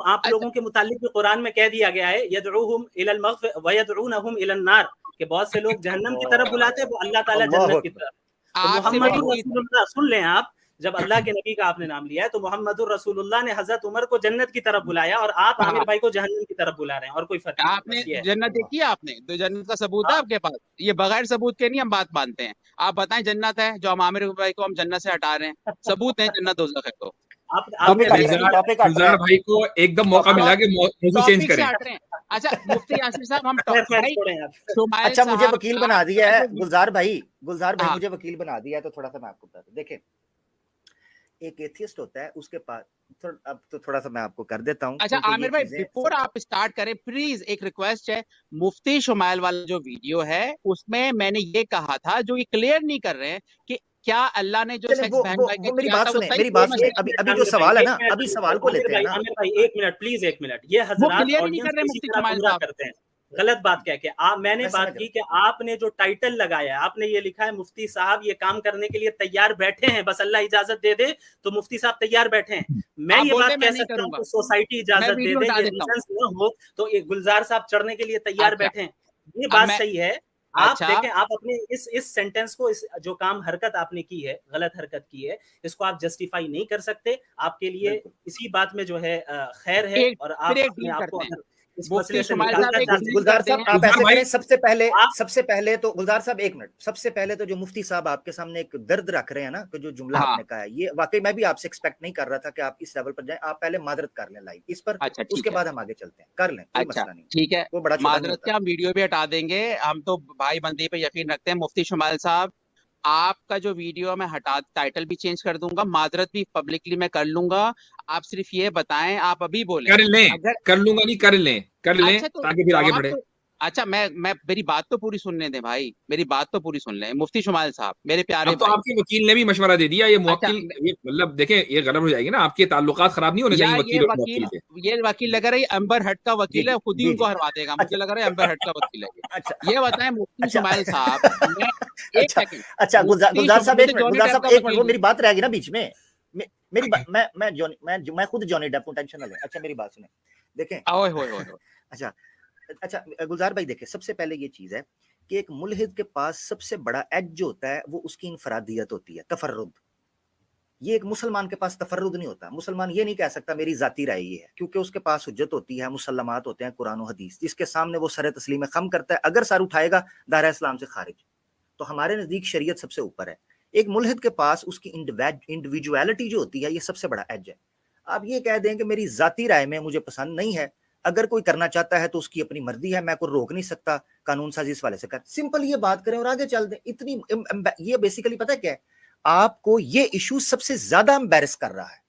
आप लोगों के मुतालिक भी कुरान में कह दिया गया है, यदऊहुम इलल मग़फ़िरत व यदऊनहुम इलन नार, कि बहुत से लोग जहन्नम की तरफ बुलाते हैं, वो अल्लाह ताला जन्नत की तरफ। तो मोहम्मदुर रसूलुल्लाह, सुन लें आप, जब अल्लाह के नबी का आपने नाम लिया है तो मोहम्मदुर रसूलुल्लाह ने हजरत उमर को जन्नत की तरफ बुलाया और आप आमिर भाई को जहन्नम की तरफ बुला रहे हैं, और कोई फर्क नहीं। आपने जन्नत देखी है? आपने तो जन्नत का सबूत है आपके पास? ये बगैर सबूत के नहीं हम बात मानते हैं। आप बताएं जन्नत है जो हम आमिर भाई को हम जन्नत से हटा रहे हैं, सबूत है जन्नत दोज़ख है? तो गुलजार भाई को एकदम मौका मिला कि मौजू चेंज करें। अच्छा मुफ्ती यासिर साहब, हम अच्छा मुझे वकील बना दिया है गुलजार भाई मुझे वकील बना दिया है, तो थोड़ा सा मैं आपको बता दूं। देखें, एक एथियस्ट होता है, उसके पास अब तो थोड़ा सा मैं आपको कर देता हूं। अच्छा आमिर भाई, बिफोर आप स्टार्ट करें प्लीज एक रिक्वेस्ट है, मुफ्ती शुमाइल वाला जो वीडियो है उसमें मैंने ये कहा था, जो ये क्लियर नहीं कर रहे हैं कि क्या अल्लाह ने जो सेक्स बहन भाई का मेरी किया बात था वो सुने, सही मेरी बात सुने, अभी जो सवाल है ना, अभी सवाल को लेते हैं ना। आमिर भाई 1 मिनट प्लीज, 1 मिनट। ये हजरात ऑडियंस को इसी तरह गुमराह करते हैं, गलत बात कह के। मैंने बात की कि आपने जो टाइटल लगाया, आपने ये लिखा है मुफ्ती साहब ये काम करने के लिए तैयार बैठे हैं, बस अल्लाह इजाजत दे दे तो मुफ्ती साहब तैयार बैठे हैं। मैं ये बात कह सकता हूँ कि सोसाइटी इजाजत दे दे, ये रीजंस न हो तो ये गुलजार साहब चढ़ने के लिए तैयार बैठे हैं, ये बात सही है। आप देखें, आप अपने इस सेंटेंस को, इस जो काम हरकत आपने की है, गलत हरकत की है, इसको आप जस्टिफाई नहीं कर सकते। आपके लिए इसी बात में जो है खैर है, और आप अपने आप को इस मसले से गुलजार साहब आप ऐसे करें, सबसे पहले तो गुलजार साहब 1 मिनट, सबसे पहले तो जो मुफ्ती साहब आपके सामने एक दर्द रख रहे हैं ना, कि जो जुमला आपने कहा है, ये वाकई मैं भी आपसे एक्सपेक्ट नहीं कर रहा था कि आप इस लेवल पर जाएं। आप पहले मादरत कर लें लाइव इस पर, उसके बाद हम आगे चलते हैं, कर लें, कोई मसला नहीं। ठीक है, वो बड़ा मादरत क्या, हम वीडियो भी हटा देंगे, हम तो भाई बंदी पे यकीन रखते हैं। मुफ्ती शुमाइल साहब, आपका जो वीडियो मैं हटा, टाइटल भी चेंज कर दूंगा, मादरत भी पब्लिकली मैं कर लूंगा। आप सिर्फ ये बताएं, आप अभी बोले कर लें, अगर कर लूंगा नहीं, कर लें अच्छा, तो ताकि फिर आगे बढ़े। अच्छा, मैं मेरी बात तो पूरी सुनने दें भाई, मेरी बात तो पूरी सुन लें। मुफ्ती शुमाइल साहब मेरे प्यारे तो आपके वकील ने भी मशवरा दे दिया, ये मुवक्किल, ये मतलब देखें, ये गलत हो जाएगी ना, आपके ताल्लुकात खराब नहीं होने चाहिए वकील और मुवक्किल के। ये वकील लग रहा है अंबर हट का वकील है, खुद ही उनको हरवा देगा, मुझे लग रहा है अंबर हट का वकील है। ये बताएं मुफ्ती शुमाइल साहब, एक सेकंड। अच्छा गुलजार साहब एक मिनट, वो मेरी बात रहेगी ना बीच में, मेरी मैं खुद जॉनी डेप हूं, टेंशन ना लें। अच्छा मेरी बात सुने, देखें। अच्छा गुलजार भाई, देखें, सबसे पहले ये चीज है कि एक मुल्हिद के पास सबसे बड़ा एज जो होता है वो उसकी इनफरादियत होती है, तफर्रुद। ये एक मुसलमान के पास तफर्रुद नहीं होता। मुसलमान ये नहीं कह सकता मेरी जाती राय ये है, क्योंकि उसके पास हुज्जत होती है, मुसल्लमात होते हैं, कुरान और हदीस, जिसके सामने वो सर तस्लीम खम करता है। अगर सर उठाएगा दायरा इस्लाम से खारिज। तो हमारे नजदीक शरीयत सबसे ऊपर है। एक मुल्हिद के पास उसकी इंडिविजुअलिटी जो होती है, ये सबसे बड़ा एज है। आप ये कह दें कि मेरी जाती राय में मुझे पसंद नहीं है, अगर कोई करना चाहता है तो उसकी अपनी मर्जी है, मैं को रोक नहीं सकता, कानून साजी इस वाले से कर, सिंपल ये बात करें और आगे चल दें। इतनी ये बेसिकली पता है क्या है, आपको ये इशू सबसे ज्यादा एम्बैरेस कर रहा है,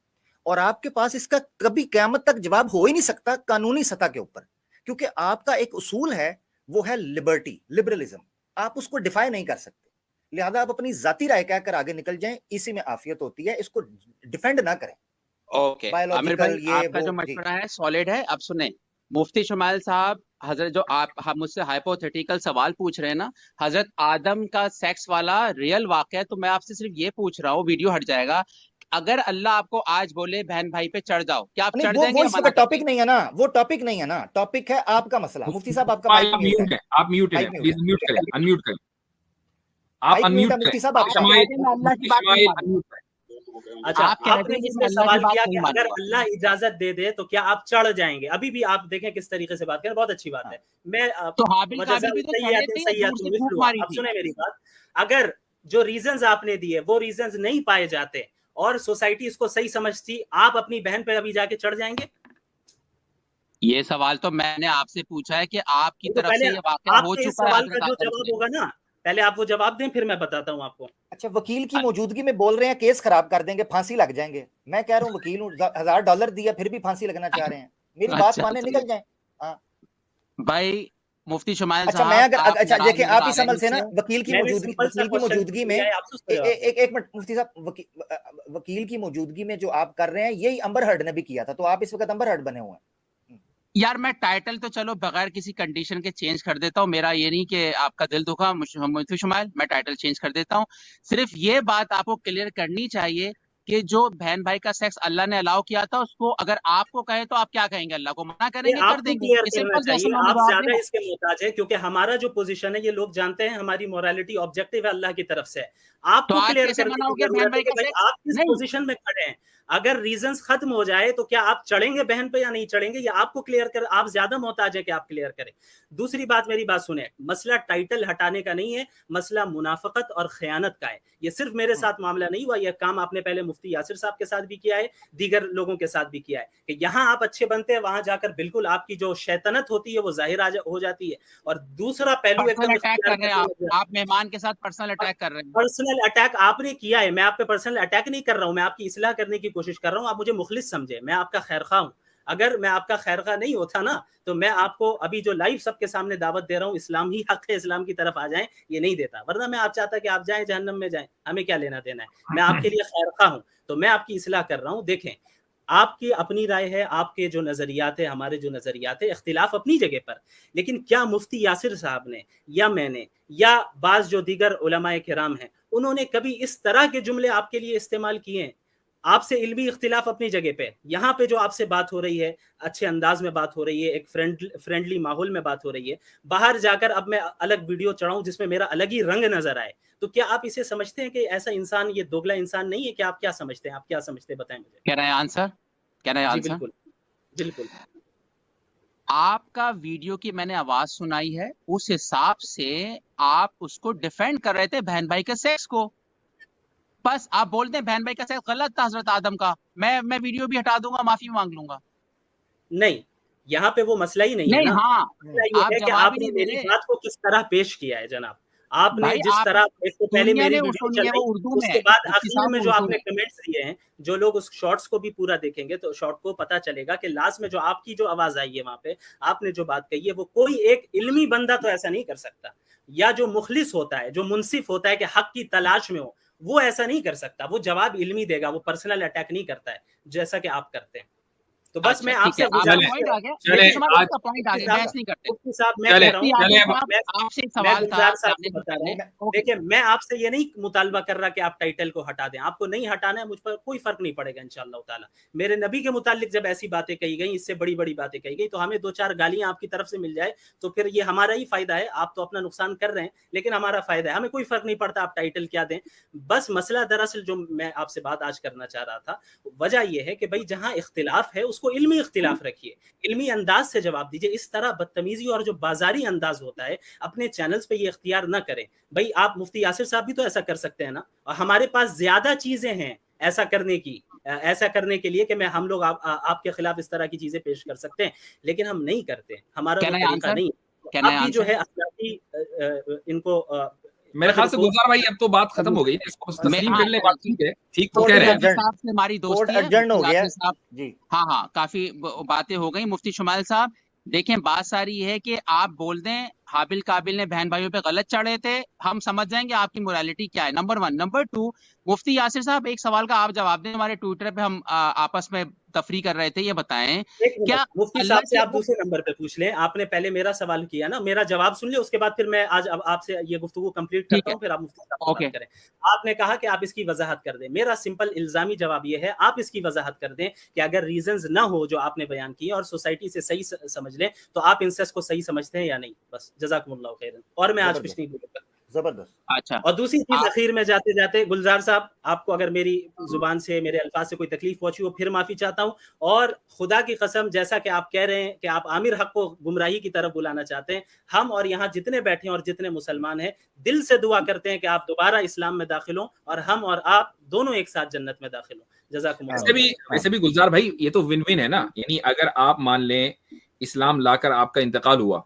और आपके पास इसका कभी क़यामत तक जवाब हो ही नहीं सकता कानूनी सतह के ऊपर, क्योंकि आपका एक उसूल है, वो है लिबर्टी, लिबरलिज्म। आप उसको डिफाई नहीं कर सकते, लिहाजा आप अपनी जाती राय कहकर आगे निकल जाएं, इसी में आफियत होती है, इसको डिफेंड ना करें। ओके आमिर भाई, आपका जो मशवरा है सॉलिड है। अब सुने मुफ्ती शुमाइल साहब, हजरत जो आप मुझसे हाइपोथेटिकल सवाल पूछ रहे हैं ना, हजरत आदम का सेक्स वाला रियल वाकया, तो मैं आपसे सिर्फ ये पूछ रहा हूँ, वीडियो हट जाएगा, अगर अल्लाह आपको आज बोले बहन भाई पे चढ़ जाओ, क्या आप चढ़ जाएंगे? वो टॉपिक नहीं है ना, वो टॉपिक नहीं है ना, टॉपिक है आपका मसला। मुफ्ती साहब आपका माइक म्यूट है, आप म्यूट हैं, प्लीज म्यूट करें, अनम्यूट करें, आप अनम्यूट करें। मुफ्ती साहब अच्छा, आपने जिसने सवाल किया कि अगर अल्लाह इजाजत दे दे तो क्या आप चढ़ जाएंगे, अभी भी आप देखें किस तरीके से बात करें, बहुत अच्छी बात है। मैं तो अब सुने मेरी बात, अगर जो रीजंस आपने दिए वो रीजंस नहीं पाए जाते और सोसाइटी इसको सही समझती, आप अपनी बहन पे अभी जाके चढ़ जाएंगे? ये सवाल तो मैंने आपसे पूछा है कि आपकी तरफ से ये वाकया हो चुका है। सवाल का जो जवाब होगा ना, पहले आप वो जवाब दें, फिर मैं बताता हूं आपको। अच्छा, वकील की मौजूदगी में बोल रहे हैं केस खराब कर देंगे, फांसी लग जाएंगे। मैं कह रहा हूँ वकील हूँ, $1000 दिया फिर भी फांसी लगना चाह रहे हैं, मेरी बात माने निकल जाए। भाई मुफ्ती शुमाइल साहब, मैं अगर अच्छा देखिए, आप इस अमल से ना वकील की मौजूदगी में एक मिनट मुफ्ती साहब, वकील की मौजूदगी में जो आप कर रहे हैं, यही अंबर हर्ड ने भी किया था, तो आप इस वक्त अंबर हर्ड बने हुए हैं। यार मैं टाइटल तो चलो बगैर किसी कंडीशन के चेंज कर देता हूँ, मेरा ये नहीं कि आपका दिल दुखा मुफ्ती शुमाइल, मैं टाइटल चेंज कर देता हूँ। सिर्फ ये बात आपको क्लियर करनी चाहिए कि जो बहन भाई का सेक्स अल्लाह ने अलाउ किया था, उसको अगर आपको कहे तो आप क्या कहेंगे? अल्लाह को मना करेंगे? कर देंगे? आप ज्यादा इसके मोहताज है, क्योंकि हमारा जो पोजीशन है ये लोग जानते हैं, हमारी मोरालिटी ऑब्जेक्टिव है अल्लाह की तरफ से। आपको क्लियर करने आप किस पोजीशन में खड़े हैं। अगर रीजंस खत्म हो जाए तो क्या आप चढ़ेंगे बहन पे या नहीं चढ़ेंगे, या आपको क्लियर कर, आप ज्यादा मोहताज है कि आप क्लियर करें। दूसरी बात, मेरी बात सुने, मसला टाइटल हटाने का नहीं है, मसला मुनाफकत और खयानत का है। ये सिर्फ मेरे साथ मामला नहीं हुआ, यह काम आपने पहले मुफ्ती यासिर साहब के साथ भी किया है, दीगर लोगों के साथ भी किया है, कि यहाँ आप अच्छे बनते हैं, वहां जाकर बिल्कुल आपकी जो शैतानत होती है वो जाहिर हो जाती है। और दूसरा पहलू, आप मेहमान के साथ पर्सनल अटैक कर रहे हैं। पर्सनल अटैक आपने किया है, मैं आप पे पर्सनल अटैक नहीं कर रहा हूं, मैं आपकी इस्लाह करने की कोशिश कर रहा हूं। आप मुझे मुखलिस समझे, मैं आपका खैरखा हूं। अगर मैं आपका खैरखा नहीं होता ना, तो मैं आपको अभी जो लाइव सबके सामने दावत दे रहा हूँ, इस्लाम ही हक है, इस्लाम की तरफ आ जाएं, ये नहीं देता। वरना मैं आप चाहता कि आप जाएं जहन्नम में जाएं, हमें क्या लेना देना है। मैं आपके लिए खैरखा हूँ, तो मैं आपकी इस्लाह कर रहा हूँ। देखें, आपकी अपनी राय है, आपके जो नजरियात है, हमारे जो नजरियात है, इख्तिलाफ अपनी जगह पर, लेकिन क्या मुफ्ती यासिर साहब ने या मैंने या बाज जो दीगर उलमाए किराम हैं, उन्होंने कभी इस तरह के जुमले आपके लिए इस्तेमाल किए हैं? आपसे इल्मी इख्तिलाफ अपनी जगह पे, यहाँ पे जो आपसे बात हो रही है, अच्छे अंदाज में बात हो रही है, एक फ्रेंडली माहौल में बात हो रही है। बाहर जाकर अब मैं अलग वीडियो चढ़ाऊं जिसमें मेरा अलग ही रंग नजर आए, तो क्या आप इसे समझते हैं कि ऐसा इंसान, ये दोगला इंसान नहीं है? क्या आप क्या समझते हैं? आप क्या समझते हैं, बताएं मुझे। Can I answer? Can I answer? बिल्कुल बिल्कुल। आपका वीडियो की मैंने आवाज सुनाई है, उस हिसाब से आप उसको डिफेंड कर रहे थे बहन भाई के सेक्स को। बस आप बोलते हैं बहन भाई का सेक्स गलत था हजरत आदम का, मैं वीडियो भी हटा दूंगा, माफी मांग लूंगा। नहीं, यहाँ पे वो मसला ही नहीं है ना। हाँ, मसला ये आप है कि जवाब ही आपने नहीं दे मेरी रहे बात को किस तरह पेश किया है जनाब। आपने भाई। जिस तरह, एक तो पहले दुनिया मेरी ने वीडियो सुनी है, वो चलाई, उर्दू में उसके है, बाद मुफ्ती आखिर साहब में वो जो उर्दू आपने में। कमेंट्स दिए हैं, जो लोग उस शॉर्ट्स को भी पूरा देखेंगे तो शॉर्ट को पता चलेगा कि लास्ट में जो आपकी जो आवाज आई है, वहां पे आपने जो बात कही है, वो कोई एक इल्मी बंदा तो ऐसा नहीं कर सकता, या जो मुखलिस होता है, जो मुनसिफ होता है कि हक की तलाश में हो, वो ऐसा नहीं कर सकता। वो जवाब इल्मी देगा, वो पर्सनल अटैक नहीं करता है जैसा कि आप करते हैं। तो बस मैं आपसे पॉइंट आ गया, पॉइंट आ गया, बहस नहीं करते। मुफ्ती साहब, मैं कह रहा हूँ, आपसे एक सवाल था, गुलजार साहब से बता रहा हूँ। देखिए, मैं आपसे ये नहीं मुतालबा कर रहा कि आप टाइटल को हटा दें, आपको नहीं हटाना है, मुझ पर कोई फर्क नहीं पड़ेगा इंशाअल्लाह ताला। मेरे नबी के मुतालिक जब ऐसी बातें कही गई, इससे बड़ी बड़ी बातें कही गई, तो हमें दो चार गालियां आपकी तरफ से मिल जाए तो फिर ये हमारा ही फायदा है। आप तो अपना नुकसान कर रहे हैं, लेकिन हमारा फायदा है, हमें कोई फर्क नहीं पड़ता आप टाइटल क्या दें। बस मसला दरअसल जो मैं आपसे बात आज करना चाह रहा था, वजह यह है कि भाई जहां इख्तिलाफ है उसको इल्मी इख्तिलाफ रखिए, इल्मी अंदाज से जवाब दीजिए। इस तरह बदतमीजी और जो बाजारी अंदाज होता है, अपने चैनल्स पे ये इख्तियार न करें। भाई आप मुफ्ती यासिर साहब भी तो ऐसा कर सकते हैं ना, और हमारे पास ज्यादा चीजें हैं ऐसा करने की, ऐसा करने के लिए कि हम लोग आपके खिलाफ इस तरह की चीजें पेश कर सकते हैं, लेकिन हम नहीं करते, हमारा वो तरीका नहीं। आप भी जो है अखलाकी इनको मेरे ख्याल से गुलजार भाई अब तो बात खत्म हो गई, इसको तस्लीम कर ले, बात ठीक है, ठीक तो कह रहे हैं साहब से हमारी दोस्ती है, एडजर्न हो गया जी। हाँ, काफी बातें हो गई। मुफ्ती शुमाइल साहब, देखें, बात सारी है कि आप बोल दें हाबिल काबिल ने बहन भाइयों पे गलत चढ़े थे, हम समझ जाएंगे आपकी मोरालिटी क्या है, नंबर 1। नंबर 2, मुफ्ती यासिर साहब, एक सवाल का आप जवाब दें। हमारे ट्विटर पे हम आपस में तफरी कर रहे थे, ये बताएं क्या मुफ्ती साहब से आप दूसरे नंबर पे पूछ लें। आपने पहले मेरा सवाल किया ना, मेरा जवाब सुन ले, उसके बाद फिर मैं आज अब आपसे ये गुफ्तगू कंप्लीट करता हूं, फिर आप मुफ्ती साहब बात करें। आपने कहा कि आप इसकी वजाहत कर दें, मेरा सिंपल इल्जामी जवाब ये है, आप इसकी वजाहत कर दें कि अगर रीजंस ना हो जो आपने बयान किए और सोसाइटी से सही समझ लें, तो आप इंसेस्ट को सही समझते हैं या नहीं। बस जज़ाकुमुल्लाह खैरन, और मैं आज कुछ नहीं बोलूंगा। जबरदस्त। अच्छा, और दूसरी चीज आखिर में जाते जाते, गुलजार साहब, आपको अगर मेरी जुबान से, मेरे अल्फाज से कोई तकलीफ पहुंची हो, फिर माफी चाहता हूं। और खुदा की कसम, जैसा कि आप कह रहे हैं कि आप आमिर हक को गुमराही की तरफ बुलाना चाहते हैं, हम और यहाँ जितने बैठे हैं और जितने मुसलमान हैं, दिल से दुआ करते हैं कि आप दोबारा इस्लाम में दाखिल हों और हम और आप दोनों एक साथ जन्नत में दाखिल हों। जज़ाकुमुल्लाह। वैसे भी गुलजार भाई, ये तो विन विन है ना। यानी अगर आप मान लें इस्लाम लाकर आपका इंतकाल हुआ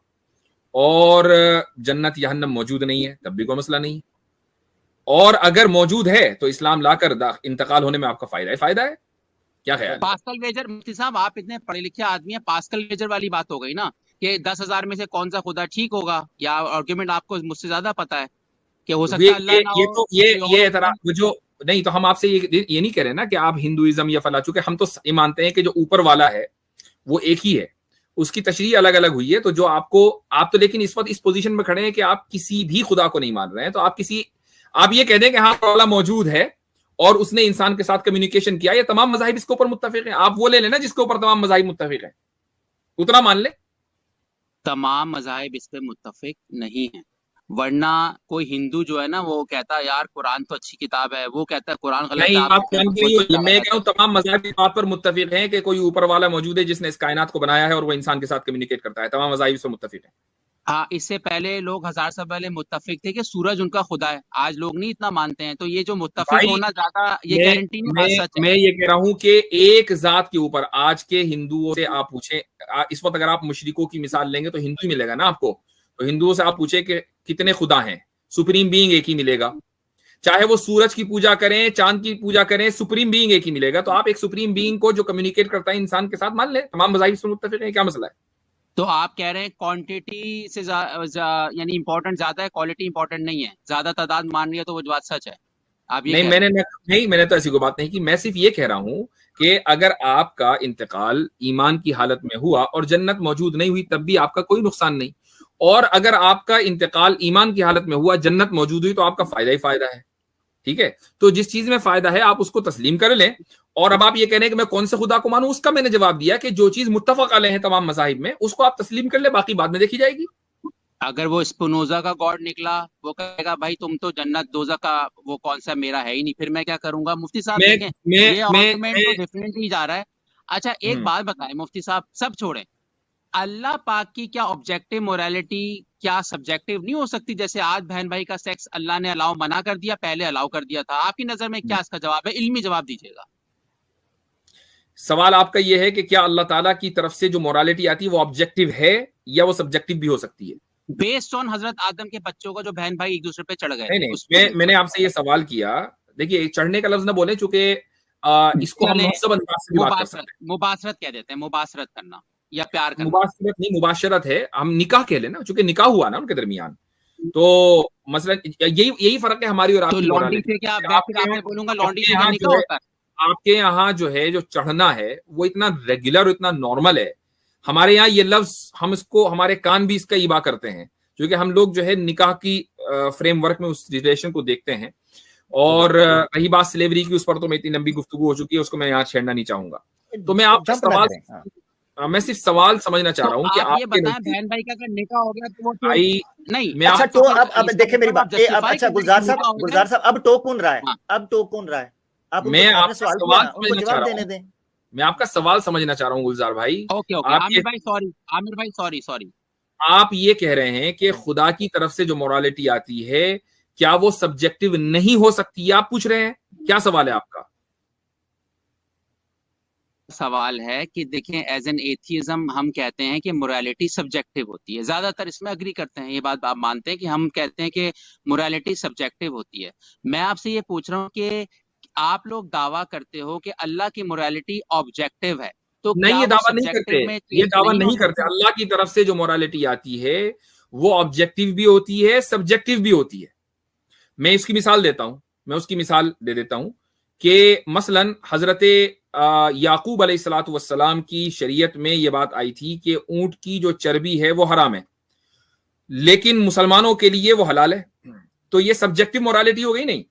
और जन्नत जहन्नम मौजूद नहीं है, तब भी कोई मसला नहीं, और अगर मौजूद है तो इस्लाम लाकर इंतकाल होने में आपका फायदा है। क्या ख्याल? पास्कल वेजर, मुफ्ती साहब आप इतने पढ़े लिखे आदमी हैं, पास्कल वेजर वाली बात हो गई ना कि 10,000 में से कौन सा खुदा ठीक होगा, या आर्गुमेंट आपको मुझसे ज्यादा पता है कि हो सकता है अल्लाह ना हो, ये तरह जो नहीं, तो हम आपसे ये नहीं कह रहे ना कि आप हिंदुइज्म या फला, चुके हम तो ये मानते हैं कि जो ऊपर वाला है वो एक ही है, उसकी तशरीह अलग अलग हुई है। तो जो आप तो लेकिन इस वक्त इस पोजीशन में खड़े हैं कि आप किसी भी खुदा को नहीं मान रहे हैं, तो आप ये कह दें कि हाँ वाला मौजूद है और उसने इंसान के साथ कम्युनिकेशन किया, ये तमाम मज़ाहिब इसके ऊपर मुत्तफिक हैं। आप वो ले लेना जिसके ऊपर तमाम मज़ाहिब मुत्तफिक हैं, उतना मान ले। तमाम मज़ाहिब इस पे मुत्तफिक नहीं है, वरना कोई हिंदू जो है ना वो कहता है यार कुरान तो अच्छी किताब है, वो कहता है कुरान गलत है। मैं कह रहा हूं तमाम मज़ाहिब इस बात पर मुत्तफिक हैं कि कोई ऊपर वाला मौजूद है जिसने इस कायनात को बनाया है और वो इंसान के साथ कम्युनिकेट करता है। तमाम मज़ाहिब इस पर मुत्तफिक हैं। हाँ, इससे पहले लोग 1000 साल पहले मुत्तफिक थे कि सूरज उनका खुदा है, आज लोग नहीं इतना मानते हैं। तो ये जो मुत्तफिक होना ज्यादा ये गारंटी नहीं, सच है। मैं ये कह रहा हूं कि एक जात के ऊपर आज के हिंदुओं से आप पूछें, इस वक्त अगर आप मुशरिकों की मिसाल लेंगे तो हिंदू मिलेगा ना आपको, तो हिंदुओं से आप पूछे कि कितने खुदा हैं, सुप्रीम बीइंग एक ही मिलेगा। चाहे वो सूरज की पूजा करें, चांद की पूजा करें, सुप्रीम बीइंग एक ही मिलेगा। तो आप एक सुप्रीम बीइंग को जो कम्युनिकेट करता है इंसान के साथ मान लें, तमाम मज़ाहिब से मुत्तफिक हैं, क्या मसला है? तो आप कह रहे हैं क्वांटिटी से यानी इंपॉर्टेंट ज्यादा है, क्वालिटी इंपॉर्टेंट नहीं है, ज्यादा तादाद मान रही है तो वो बात सच है? आप ये नहीं, मैंने तो ऐसी कोई बात नहीं की। मैं सिर्फ ये कह रहा हूं कि अगर आपका इंतकाल ईमान की हालत में हुआ और जन्नत मौजूद नहीं हुई तब भी आपका कोई नुकसान नहीं, और अगर आपका इंतकाल ईमान की हालत में हुआ, जन्नत मौजूद हुई, तो आपका फायदा ही फायदा है। ठीक है, तो जिस चीज में फायदा है आप उसको तस्लीम कर लें। और अब आप ये कह रहे हैं कि मैं कौन से खुदा को मानूं, उसका मैंने जवाब दिया कि जो चीज मुत्तफक अलैह है तमाम मज़ाहिब में, उसको आप तस्लीम कर ले, बाकी बाद में देखी जाएगी। अगर वो स्पिनोजा का गॉड निकला, वो कहेगा भाई तुम तो जन्नत दोज़ख का वो कौन सा मेरा है ही नहीं, फिर मैं क्या करूंगा? मुफ्ती साहब देखें ये आर्गुमेंट तो डिफरेंटली जा रहा है। अच्छा एक बात बताएं मुफ्ती साहब, सब छोड़ें, अल्लाह पाक की क्या ऑब्जेक्टिव मोरालिटी क्या सब्जेक्टिव नहीं हो सकती? जैसे आज बहन भाई का सेक्स अल्लाह ने अलाउ मना कर दिया, पहले अलाउ कर दिया था, आपकी नजर में क्या इसका जवाब है? इल्मी जवाब दीजिएगा। सवाल आपका यह है कि क्या अल्लाह ताला की तरफ से जो मोरालिटी आती है वो ऑब्जेक्टिव है या वो सब्जेक्टिव भी हो सकती है? बेस्ड ऑन हजरत आदम के बच्चों का जो बहन भाई एक दूसरे पे चढ़ गए। नहीं, मैंने आपसे ये सवाल किया, देखिए चढ़ने का लफ्ज ना बोले, चूंकि इसको हम मुहज़्ज़ब अंदाज से बात कर सकते हैं। मुबाशरत कह देते हैं, मुबाशरत करना या प्यार करना। मुबाशरत नहीं, मुबाशरत है, हम निकाह कह लेना, चूंकि निकाह हुआ ना उनके दरमियान, तो मसलन यही फर्क है हमारी और आपकी मोरालिटी। आपके यहाँ जो है, जो चढ़ना है वो इतना रेगुलर, इतना नॉर्मल है। हमारे यहाँ ये लफ्ज हम इसको, हमारे कान भी इसका ईबा करते हैं, क्योंकि हम लोग जो है निकाह की फ्रेमवर्क में उस रिलेशन को देखते हैं। और रही बात स्लेवरी की, उस पर तो मैं इतनी लंबी गुफ्तगू हो चुकी है, उसको मैं यहाँ छेड़ना नहीं चाहूंगा। तो मैं आपका सवाल, मैं सिर्फ सवाल समझना चाह रहा हूँ कि आप ये बताएं बहन भाई का अगर निकाह हो गया तो वो नहीं, मैं अच्छा तो अब देखे मेरी बात, अच्छा गुलजार साहब अब टोक कौन रहा है, अब टोक कौन रहा है? आप मैं आपका सवाल समझना चाह रहा हूं, मैं आपका सवाल समझना चाह रहा हूं गुलजार भाई। ओके आमिर भाई सॉरी, आप ये कह रहे हैं कि खुदा की तरफ से जो मोरालिटी आती है क्या वो सब्जेक्टिव नहीं हो सकती, आप पूछ रहे हैं? क्या सवाल है आपका? सवाल है कि देखें, एज एन एथियज्म हम कहते हैं कि मोरालिटी सब्जेक्टिव होती है, ज्यादातर इसमें अग्री करते हैं, ये बात आप मानते हैं कि हम कहते हैं कि मोरालिटी सब्जेक्टिव होती है। मैं आपसे ये पूछ रहा हूँ कि आप लोग दावा करते हो कि अल्लाह की मोरालिटी ऑब्जेक्टिव है, तो नहीं, ये दावा नहीं करते, ये दावा नहीं करते। अल्लाह की तरफ से जो मोरालिटी आती है वो ऑब्जेक्टिव भी होती है, सब्जेक्टिव भी होती है। मैं इसकी मिसाल देता हूं, मैं उसकी मिसाल दे देता हूं कि मसलन हजरत याकूब अलैहिस्सलातु वस्सलाम की शरीयत में ये बात आई थी कि ऊंट की जो चर्बी है वो हराम है, लेकिन मुसलमानों के लिए वो हलाल है। तो ये सब्जेक्टिव मोरालिटी हो गई नहीं?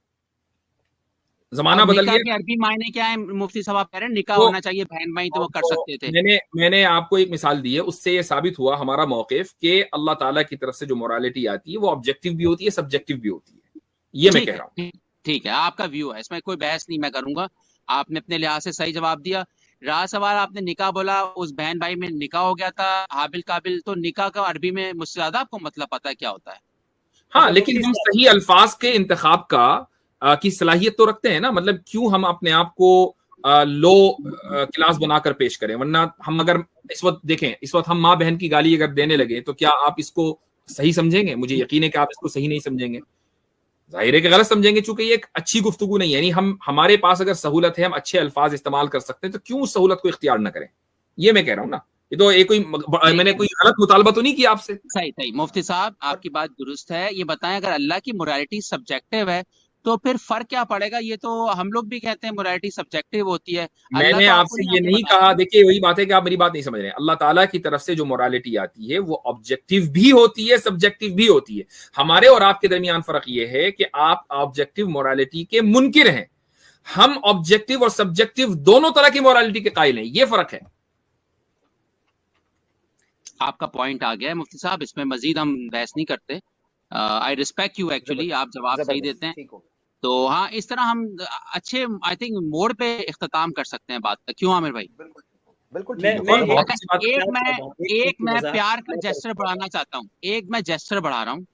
जमाना बदल गया। अरबी मायने क्या है मुफ्ती साहब? कह रहे हैं निकाह होना चाहिए, बहन भाई तो वो कर सकते थे। मैंने आपको एक मिसाल दी है, उससे ये साबित हुआ हमारा मौक़िफ़ कि अल्लाह ताला की तरफ से जो मोरालिटी आती है वो ऑब्जेक्टिव भी होती है, सब्जेक्टिव भी होती है। ये मैं कह रहा हूँ। ठीक है, आपका व्यू है, इसमें कोई बहस नहीं मैं करूंगा, आपने अपने लिहाज से सही जवाब दिया। रहा सवाल, आपने निकाह बोला, उस बहन भाई में निकाह हो गया था हाबिल काबिल, तो निकाह का अरबी में मुझसे ज्यादा आपको मतलब पता है क्या होता है? हाँ, लेकिन हम सही अल्फाज के इंतखाब का की सलाहियत तो रखते हैं ना, मतलब क्यों हम अपने आप को लो क्लास बनाकर पेश करें? वरना हम अगर इस वक्त देखें, इस वक्त हम माँ बहन की गाली अगर देने लगे तो क्या आप इसको सही समझेंगे? मुझे यकीन है कि आप इसको सही नहीं समझेंगे, जाहिर है कि गलत समझेंगे, चूंकि ये एक अच्छी गुफ्तगू नहीं है। यानी हमारे पास अगर सहूलत है, हम अच्छे अल्फाज इस्तेमाल कर सकते हैं, तो क्यों उस सहूलत को इख्तियार न करें? ये मैं कह रहा हूँ ना। ये तो एक मैंने कोई गलत मुतालबा तो नहीं किया आपसे। सही मुफ्ती साहब, आपकी बात दुरुस्त है। ये बताएं, अगर अल्लाह की मोरालिटी सब्जेक्टिव है तो फिर फर्क क्या पड़ेगा? ये तो हम लोग भी कहते हैं मोरालिटी सब्जेक्टिव होती है। मैंने आपसे ये नहीं कहा, देखिए वही बात है कि आप मेरी बात नहीं समझ रहे हैं। अल्लाह ताला की तरफ से जो मोरालिटी आती है वो ऑब्जेक्टिव भी होती है, सब्जेक्टिव भी होती है। हमारे और आपके दरमियान फर्क ये है कि आप ऑब्जेक्टिव मोरालिटी के मुनकिर हैं, हम ऑब्जेक्टिव और सब्जेक्टिव दोनों तरह की मोरालिटी के कायल हैं, ये फर्क है। आपका पॉइंट आ गया है मुफ्ती साहब, इसमें मजीद हम बहस नहीं करते। आई रिस्पेक्ट यू एक्चुअली, आप जवाब सही देते हैं। तो हाँ, इस तरह हम अच्छे आई थिंक मोड पे इख्तिताम कर सकते हैं बात का। क्यों आमिर भाई? बिल्कुल। एक मैं प्यार का जेस्चर बढ़ाना चाहता हूँ, एक मैं जेस्चर बढ़ा रहा हूँ,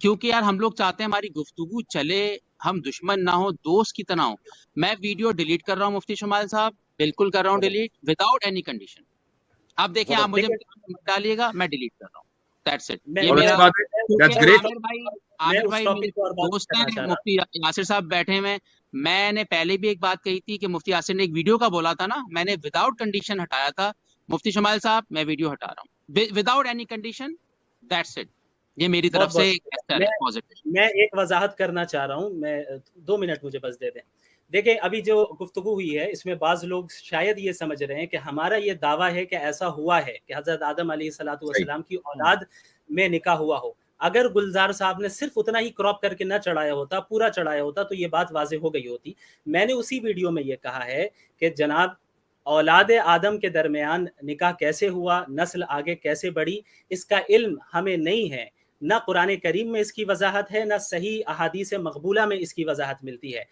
क्योंकि यार हम लोग चाहते हैं हमारी गुफ्तगू चले, हम दुश्मन ना हो, दोस्त की तरह हो। मैं वीडियो डिलीट कर रहा हूँ मुफ्ती शुमाइल साहब, बिल्कुल कर रहा हूँ डिलीट, विदाउट एनी कंडीशन। अब देखिए, आप मुझे डालिएगा, मैं डिलीट कर रहा हूँ, दैट्स इट। ये मेरा आमिर भाई मेरे दोस्त हैं मुफ्ती यासिर साहब बैठे हुए, मैंने पहले भी एक बात कही थी कि मुफ्ती यासिर ने एक वीडियो का बोला था ना, मैंने विदाउट कंडीशन हटाया था। मुफ्ती शमाइल साहब मैं वीडियो हटा रहा हूँ without any condition, that's it. ये मेरी तरफ से पॉजिटिव। मैं एक वजाहत करना चाह रहा हूँ, मैं 2 मिनट मुझे बस दे दें। देखिए अभी जो गुफ्तगू हुई है इसमें बाज़ लोग शायद ये समझ रहे हैं कि हमारा ये दावा है कि ऐसा हुआ है कि हज़रत आदम अलैहिस्सलातु वस्सलाम की औलाद में निकाह हुआ हो। अगर गुलजार साहब ने सिर्फ उतना ही क्रॉप करके न चढ़ाया होता, पूरा चढ़ाया होता, तो ये बात वाज़ेह हो गई होती। मैंने उसी वीडियो में ये कहा है कि जनाब औलाद आदम के दरमियान निकाह कैसे हुआ, नस्ल आगे कैसे बढ़ी, इसका इल्म हमें नहीं है। ना कुरान करीम में इसकी वजाहत है, ना सही अहादीस मकबूला में इसकी वजाहत मिलती है।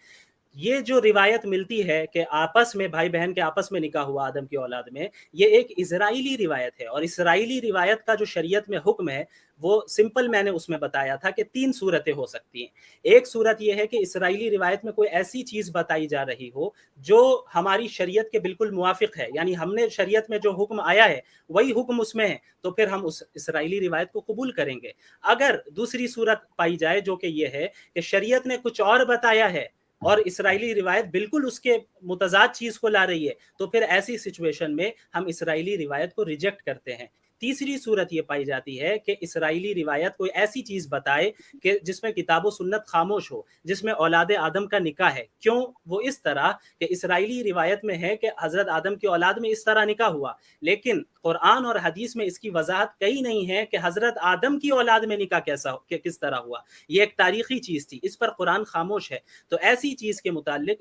ये जो रिवायत मिलती है कि आपस में भाई बहन के आपस में निकाह हुआ आदम की औलाद में, ये एक इजराइली रिवायत है। और इजराइली रिवायत का जो शरीयत में हुक्म है वो सिंपल मैंने उसमें बताया था कि 3 सूरतें हो सकती हैं। एक सूरत यह है कि इजराइली रिवायत में कोई ऐसी चीज़ बताई जा रही हो जो हमारी शरीयत के बिल्कुल मुवाफिक है, यानी हमने शरीयत में जो हुक्म आया है वही हुक्म उसमें है, तो फिर हम उस इजराइली रिवायत को कबूल करेंगे। अगर दूसरी सूरत पाई जाए जो कि ये है कि शरीयत ने कुछ और बताया है और इस्राएली रिवायत बिल्कुल उसके मुतजाद चीज को ला रही है, तो फिर ऐसी सिचुएशन में हम इस्राएली रिवायत को रिजेक्ट करते हैं। तीसरी सूरत ये पाई जाती है कि इस्राएली रिवायत कोई ऐसी चीज बताए कि जिसमें किताब व सुन्नत खामोश हो, जिसमें औलाद आदम का निकाह है। क्यों? वो इस तरह कि इस्राएली रिवायत में है कि हजरत आदम की औलाद में इस तरह निकाह हुआ, लेकिन कुरान और हदीस में इसकी वजाहत कहीं नहीं है कि हजरत आदम की औलाद में निकाह किस तरह हुआ। ये एक तारीखी चीज थी, इस पर कुरान खामोश है। तो ऐसी चीज के मुतालिक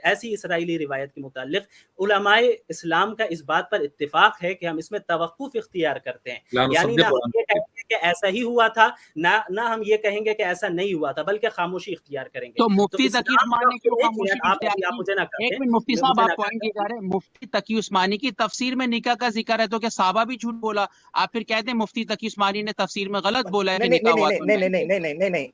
ऐसी इस्राएली रिवायत के मुतालिक उलमाए इस्लाम का इस बात पर इत्तिफाक है कि हम इसमें तवक्कुफ इख्तियार करते हैं। यानी ना हम ये कहेंगे कि ऐसा ही हुआ था, ना हम ये कहेंगे कि ऐसा नहीं हुआ था, बल्कि खामोशी इख्तियार करेंगे। तो मुफ्ती तकी उस्मानी की खामोशी आप मुझे ना कहें, एक मिनट मुफ्ती साहब आप पॉइंट ये कर रहे हैं, मुफ्ती तकी उस्मानी की तफसीर में निकाह का जिक्र है, तो क्या साहबा भी झूठ बोला? आप फिर कहते हैं मुफ्ती तकी उस्मानी ने तफसीर में गलत बोला है कि निकाह हुआ।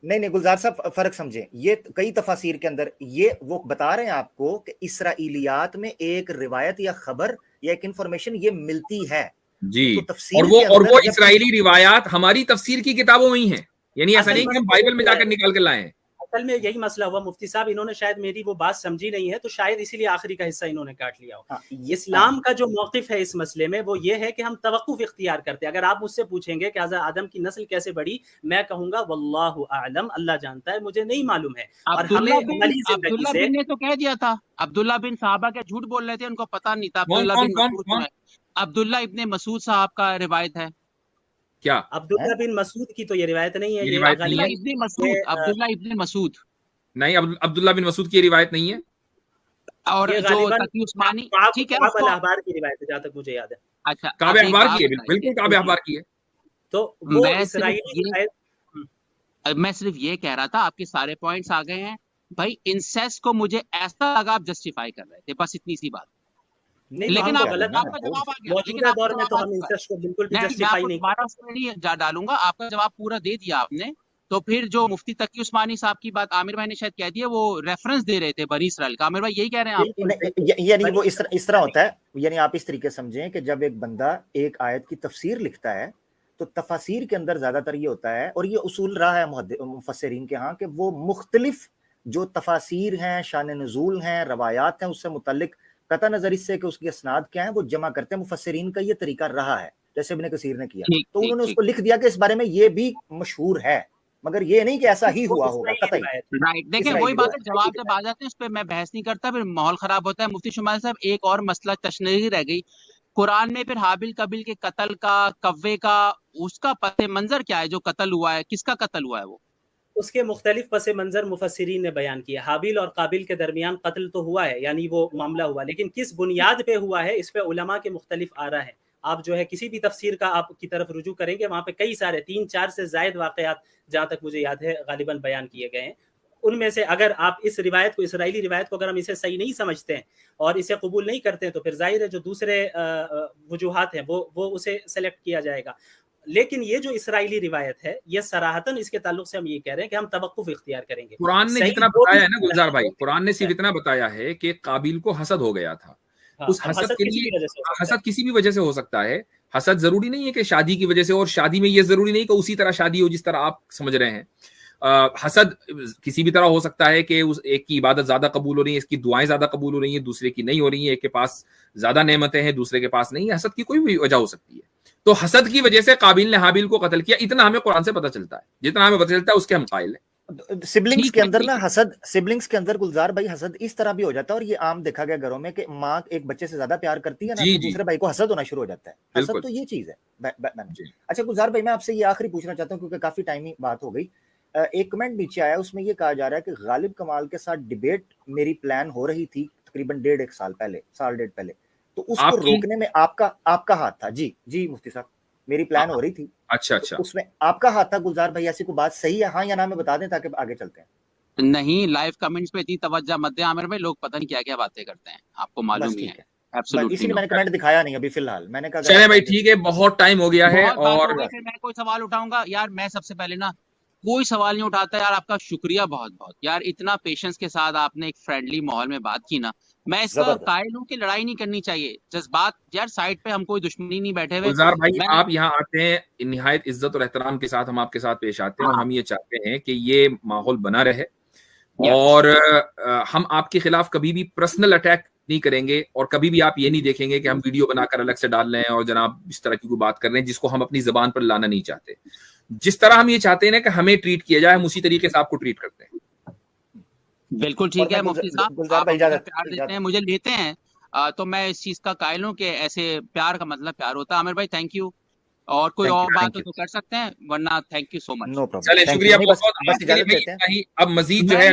नहीं गुलजार साहब फर्क समझे। ये कई तफसीर के अंदर ये वो बता रहे हैं आपको कि इसराइलियात में एक रिवायत या खबर या एक इंफॉर्मेशन ये मिलती है जी, और वो इसराइली रिवायात हमारी तफसीर की किताबों में ही है, यानी ऐसा नहीं कि हम बाइबल में जाकर निकाल कर लाए हैं। असल में यही मसला हुआ मुफ्ती साहब, इन्होंने शायद मेरी वो बात समझी नहीं है, तो शायद इसीलिए आखिरी का हिस्सा इन्होंने काट लिया हो। इस्लाम का जो मौक़िफ़ है इस मसले में वो ये है कि हम तवक्कुफ इख्तियार करते हैं। अगर आप मुझसे पूछेंगे कि हज़रत आदम की नस्ल कैसे बढ़ी, मैं कहूंगा वल्लाहु आलम, अल्लाह जानता है, मुझे नहीं मालूम है। और हमें अब्दुल्ला बिन ने तो कह दिया था, अब्दुल्ला बिन साहबा क्या झूठ बोल रहे थे, उनको पता नहीं था। अब्दुल्ला इब्ने मसूद साहब का रिवायत है क्या? अब्दुल्ला बिन मसूद की तो ये रिवायत नहीं है, अब्दुल्ला इब्ने मसूद नहीं, अब्दुल्ला बिन मसूद की रिवायत नहीं है। और जो तकी उस्मानी, ठीक है, काब अल-अहबार की रिवायत है जहां तक मुझे याद है। अच्छा, काब अल-अहबार की है, बिल्कुल काब अल-अहबार की है। तो वो इस्राइली रिवायत, मैं सिर्फ ये कह रहा था, आपके सारे पॉइंट्स आ गए हैं भाई। इंसेस्ट को मुझे ऐसा लगा आप जस्टिफाई कर रहे थे, बस इतनी सी बात। लेकिन आपका जवाब आ गया, लेकिन दौर में तो हम इंसेस्ट को बिल्कुल भी जस्टिफाई नहीं डालूंगा, आपका जवाब पूरा दे दिया आपने। तो फिर जो मुफ्ती तकी उस्मानी साहब की बात आमिर भाई ने शायद कह दी है, वो रेफरेंस दे रहे थे बनी इसराइल का। आमिर भाई यही कह रहे हैं आप? यानी वो इस तरह होता है, यानी आप इस तरीके समझें कि जब एक बंदा एक आयत की तफसीर लिखता है तो तफसीर के अंदर ज्यादातर ये होता है, और ये उसूल रहा है मुफस्सिरीन के यहाँ, कि वो मुख्तलिफ जो तफासीर हैं, शान नुज़ूल हैं, रवायात हैं, उससे मुतल्लिक कता नजर इससे कि उसकी असनाद क्या है वो जमा करते हैं। मुफस्सिरीन का ये तरीका रहा है, जैसे इब्ने कसीर ने किया, तो उन्होंने उसको लिख दिया कि इस बारे में ये भी मशहूर है, मगर ये नहीं कि ऐसा ही हुआ होगा कतई। राइट, देखें वही बात है, जवाब जब आ जाते हैं उस पर मैं बहस नहीं करता, फिर माहौल खराब होता है। मुफ्ती शुमाइल साहब, एक और मसला तशनीही रह गई, कुरान में फिर हाबिल कबील के कत्ल का, कव्वे का, उसका पते मंजर क्या है जो कत्ल हुआ है, किसका कत्ल हुआ है? वो उसके मुख्तलिफ पस मंजर मुफस्सिरीन ने बयान किया। हाबिल और काबिल के दरमियान कत्ल तो हुआ है, यानी वो मामला हुआ, लेकिन किस बुनियाद पे हुआ है इस पे उलमा के मुख्तलिफ आरा है। आप जो है किसी भी तफसीर का आप की तरफ रुजू करेंगे, वहाँ पे कई सारे 3-4 से जायद वाक़यात जहाँ तक मुझे याद है गालिबन बयान किए गए हैं। उनमें से अगर आप इस रिवायत को, इसराइली रिवायत को, अगर हम इसे सही नहीं समझते हैं और इसे कबूल नहीं करते हैं, तो फिर जाहिर है जो दूसरे वजूहात हैं वो उसे सेलेक्ट किया जाएगा। लेकिन ये जो इसराइली रिवायत है, ये सराहतन इसके ताल्लुक से हम ये कह रहे हैं कि हम तवक्कुफ इख्तियार करेंगे। कुरान ने जितना बताया है ना गुलजार भाई, कुरान ने सिर्फ इतना बताया है कि काबिल को हसद हो गया था। उस हसद के लिए, हसद किसी भी वजह से हो सकता है। हसद जरूरी नहीं है कि शादी की वजह से, और शादी में ये जरूरी नहीं कि उसी तरह शादी हो जिस तरह आप समझ रहे हैं। हसद किसी भी तरह हो सकता है कि उस एक की इबादत ज्यादा कबूल हो रही है, इसकी दुआएं ज्यादा कबूल हो रही हैं, दूसरे की नहीं हो रही है, एक के पास ज्यादा नेमतें हैं दूसरे के पास नहीं है। हसद की कोई भी वजह हो सकती है। तो हसद की वजह से काबिल ने हाबिल को कत्ल किया, इतना हमें कुरान से पता चलता है, जितना हमें पता चलता है उसके हम कायल हैं। सिबलिंग्स के अंदर ना हसद, सिबलिंग्स के अंदर गुलजार भाई हसद इस तरह भी हो जाता है, और ये आम देखा गया घरों में कि माँ एक बच्चे से ज्यादा प्यार करती है ना, तो दूसरे भाई को हसद होना शुरू हो जाता है। हसद तो ये चीज है। अच्छा गुलजार भाई, मैं आपसे ये आखिरी पूछना चाहता हूँ क्योंकि काफी टाइमिंग बात हो गई। एक कमेंट नीचे आया, उसमें ये कहा जा रहा है कि गालिब कमाल के साथ डिबेट मेरी प्लान हो रही थी तकरीबन 1.5 साल पहले, साल डेढ़ पहले, तो उसको रोकने में आपका हाथ था। जी मुफ्ती साहब, मेरी प्लान हो रही थी। अच्छा, तो उसमें आपका हाथ था गुलजार भाई, ऐसी कोई बात सही है, हाँ या ना में बता दें ताकि आगे चलते हैं। नहीं, लाइव कमेंट्स पे इतनी तवज्जो मत दें आमिर भाई, लोग पता नहीं क्या क्या बातें करते हैं, आपको मालूम ही है। इसीलिए मैंने कमेंट दिखाया नहीं अभी फिलहाल, मैंने कहा चले भाई ठीक है, बहुत टाइम हो गया है। और फिर मैं कोई सवाल उठाऊंगा यार, मैं सबसे पहले ना कोई सवाल नहीं उठाता यार, आपका शुक्रिया बहुत बहुत यार, इतना पेशेंस के साथ आपने एक फ्रेंडली माहौल में बात की ना। मैं इसका कायल हूँ कि लड़ाई नहीं करनी चाहिए, जज्बात यार साइड पे, हम कोई दुश्मनी नहीं बैठे हुए। गुलजार भाई आप यहाँ आते हैं निहायत इज्जत और एहतराम के साथ, हम आपके साथ पेश आते हैं और हम ये चाहते हैं कि ये माहौल बना रहे, और हम आपके खिलाफ कभी भी पर्सनल अटैक नहीं करेंगे, और कभी भी आप ये नहीं देखेंगे कि हम वीडियो बनाकर अलग से डाल रहे हैं और जनाब इस तरह की कोई बात कर रहे हैं जिसको हम अपनी जबान पर लाना नहीं चाहते। जिस तरह हम ये चाहते हैं ना कि हमें ट्रीट किया जाए, हम उसी तरीके से आपको ट्रीट करते हैं। बिल्कुल ठीक है मुफ्ती साहब, आप प्यार देते हैं, मुझे लेते हैं, तो मैं इस चीज का कायल हूँ कि ऐसे प्यार का मतलब प्यार होता है। आमिर भाई थैंक यू, और कोई और बात हो तो कर सकते हैं, वरना thank you so much. No problem, चलिए शुक्रिया बहुत। अब मजीद जो है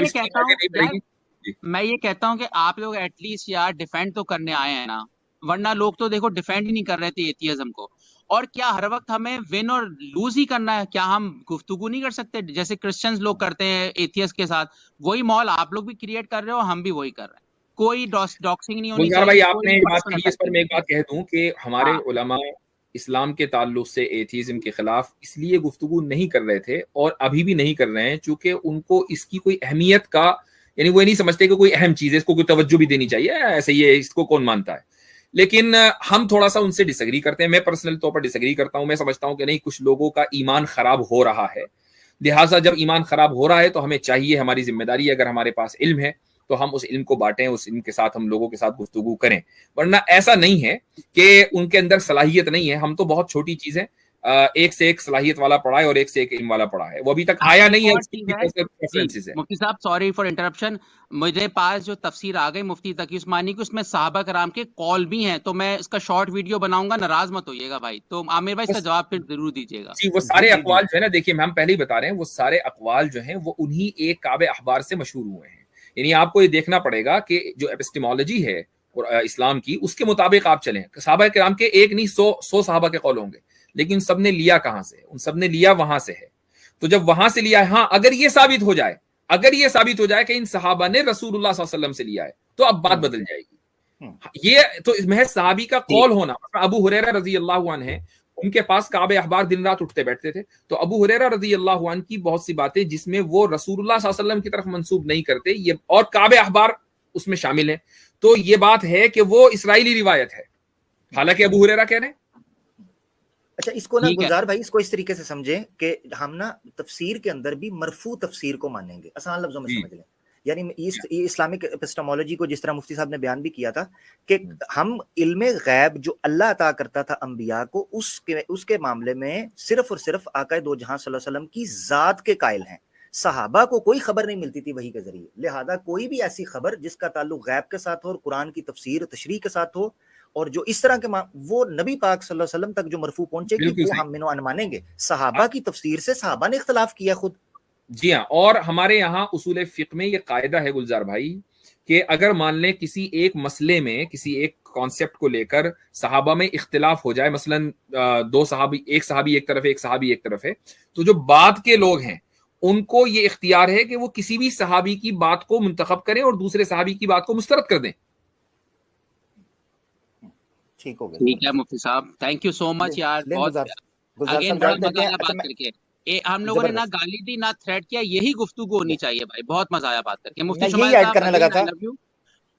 मैं ये कहता हूँ कि आप लोग एटलीस्ट यार डिफेंड तो करने आए हैं ना, वरना लोग तो देखो डिफेंड ही नहीं कर रहे थे एथियज्म को। और क्या हर वक्त हमें विन और लूज ही करना है? क्या हम गुफ्तगू नहीं कर सकते जैसे क्रिश्चियंस लोग करते हैं एथियस्ट के साथ? वही माहौल आप लोग भी क्रिएट कर रहे हो, हम भी वही कर रहे हैं। कोई डॉक्सिंग नहीं होनी चाहिए। भाई आपने एक बात कही, इस पर मैं एक बात कह दूं कि हमारे उलमा इस्लाम के ताल्लुक से एथियज्म के खिलाफ इसलिए गुफ्तगू नहीं कर रहे थे और अभी भी नहीं कर रहे हैं चूंकि उनको इसकी कोई अहमियत का, यानी वो नहीं समझते कि कोई अहम चीज है, इसको कोई तवज्जो भी देनी चाहिए, ऐसे ये इसको कौन मानता है। लेकिन हम थोड़ा सा उनसे डिसएग्री करते हैं, मैं पर्सनल तौर पर डिसएग्री करता हूं। मैं समझता हूं कि नहीं, कुछ लोगों का ईमान खराब हो रहा है, लिहाजा जब ईमान खराब हो रहा है तो हमें चाहिए, हमारी जिम्मेदारी, अगर हमारे पास इल्म है तो हम उस इल्म को बांटें, उस इल्म के साथ हम लोगों के साथ गुफ्तगू करें। वरना ऐसा नहीं है कि उनके अंदर सलाहियत नहीं है, हम तो बहुत छोटी चीज है, एक से एक सलाहियत वाला पढ़ा है और एक से एक इल्म वाला पढ़ा है, वो अभी तक आया नहीं है। मुफ्ती साहब सॉरी फॉर इंटरप्शन, मुझे पास जो तफसीर आ गई मुफ्ती तकी उस्मानी की, उसमें सहाबा कराम के कॉल भी हैं, तो मैं इसका शॉर्ट वीडियो बनाऊंगा, नाराज मत होइएगा भाई। तो आमिर भाई इसका जवाब फिर जरूर दीजिएगा। जी, वो सारे अकवाल जो है ना, देखिए हम पहले ही बता रहे हैं, वो सारे अकवाल जो हैं वो उन्हीं एक काबे अखबार से मशहूर हुए हैं। यानी आपको ये देखना पड़ेगा कि जो एपिस्टेमोलॉजी है इस्लाम की, उसके मुताबिक आप चलें। सहाबा किराम के एक नहीं 100 सहाबा के कौल होंगे, लेकिन सबने लिया कहां से? उन सबने लिया वहां से है। तो जब वहां से लिया है, हाँ, अगर ये साबित हो जाए कि इन सहाबा ने रसूलुल्लाह सल्लल्लाहु अलैहि वसल्लम से लिया है, तो अब बात बदल जाएगी। ये तो महज सहाबी का कौल होना। अबू हुरैरा रजी अल्लाह अन्हु है, उनके पास काबे अखबार दिन रात उठते बैठते थे, तो अबू हुरैरा रजी अल्लाह अन्हु की बहुत सी बातें जिसमें वो रसूलुल्लाह सल्लल्लाहु अलैहि वसल्लम की तरफ मंसूब नहीं करते, ये और काबे अखबार उसमें शामिल है, तो ये बात है कि वो इस्राइली रिवायत है, हालांकि अबू हुरैरा कह रहे हैं। अच्छा, इसको ना गुलजार भाई, इसको इस तरीके से समझें कि हम ना तफसीर के अंदर भी मरफू तफसीर को मानेंगे, आसान लफ्जों में समझ लें। यानी इस्लामिक एपिस्टेमोलॉजी को जिस तरह मुफ्ती साहब ने बयान भी किया था कि हम इल्मे गैब जो अल्लाह अता करता था अंबिया को, उसके मामले में सिर्फ और सिर्फ आकाए दो जहां सल्लल्लाहु अलैहि वसल्लम की जात के कायल हैं। सहाबा को कोई खबर नहीं मिलती थी वही के जरिए, लिहाजा कोई भी ऐसी खबर जिसका ताल्लुक गैब के साथ हो और कुरान की तफसीर तशरीह के साथ हो, और जो इस तरह के वो नबी पाक सल्लल्लाहु अलैहि वसल्लम तक जो मरफू पहुंचेगी, वो हम मिनो मानेंगे। सहाबा की तफसीर से सहाबा ने इख्तलाफ किया खुद। जी हाँ, और हमारे यहाँ उसूल फिक्र में ये कायदा है गुलजार भाई कि अगर मान लें किसी एक मसले में, किसी एक कॉन्सेप्ट को लेकर सहाबा में इख्तिलाफ हो जाए, मसलन दो सहाबी, एक सहाबी एक तरफ है, एक सहाबी एक तरफ है, तो जो बाद के लोग हैं उनको ये इख्तियार है कि वो किसी भी सहाबी की बात को मुंतखब करें और दूसरे सहाबी की बात को मुस्तरद कर दें। ठीक हो गया, ठीक है मुफ्ती साहब, थैंक यू सो मच यार, बहुत अगेन बड़ा मजा आया बात करके। हम लोगों ने ना गाली दी ना थ्रेट किया, यही गुफ्तगू होनी चाहिए भाई, बहुत मजा आया बात करके। मुफ्ती यही ऐड करने लगा था,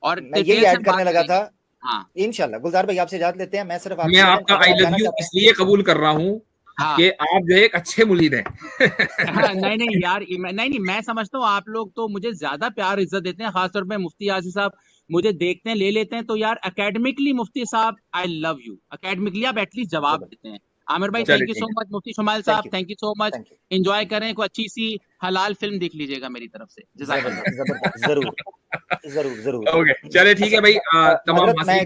और मैं यही ऐड करने लगा था। हाँ इंशाल्लाह गुलजार भाई आपसे इजाजत लेते हैं। मैं सिर्फ मैं आपका आई लव यू इसलिए कबूल कर रहा हूं कि आप जो एक अच्छे मुलीद हैं। हाँ, नहीं यार, नहीं मैं समझता हूँ आप लोग तो मुझे ज्यादा प्यार इज्जत देते हैं, खासतौर पे मुफ्ती यासिर साहब मुझे देखते हैं, ले लेते हैं, तो यार एकेडमिकली मुफ्ती साहब आई लव यू, एकेडमिकली आप एटलीस्ट जवाब देते हैं। आमिर भाई थैंक यू सो मच, मुफ्ती शुमाइल साहब thank you so much, enjoy करें, कोई अच्छी सी हलाल फिल्म देख लीजिएगा मेरी तरफ से। जरूर जरूर ओके, चलिए ठीक है भाई। तमाम मैं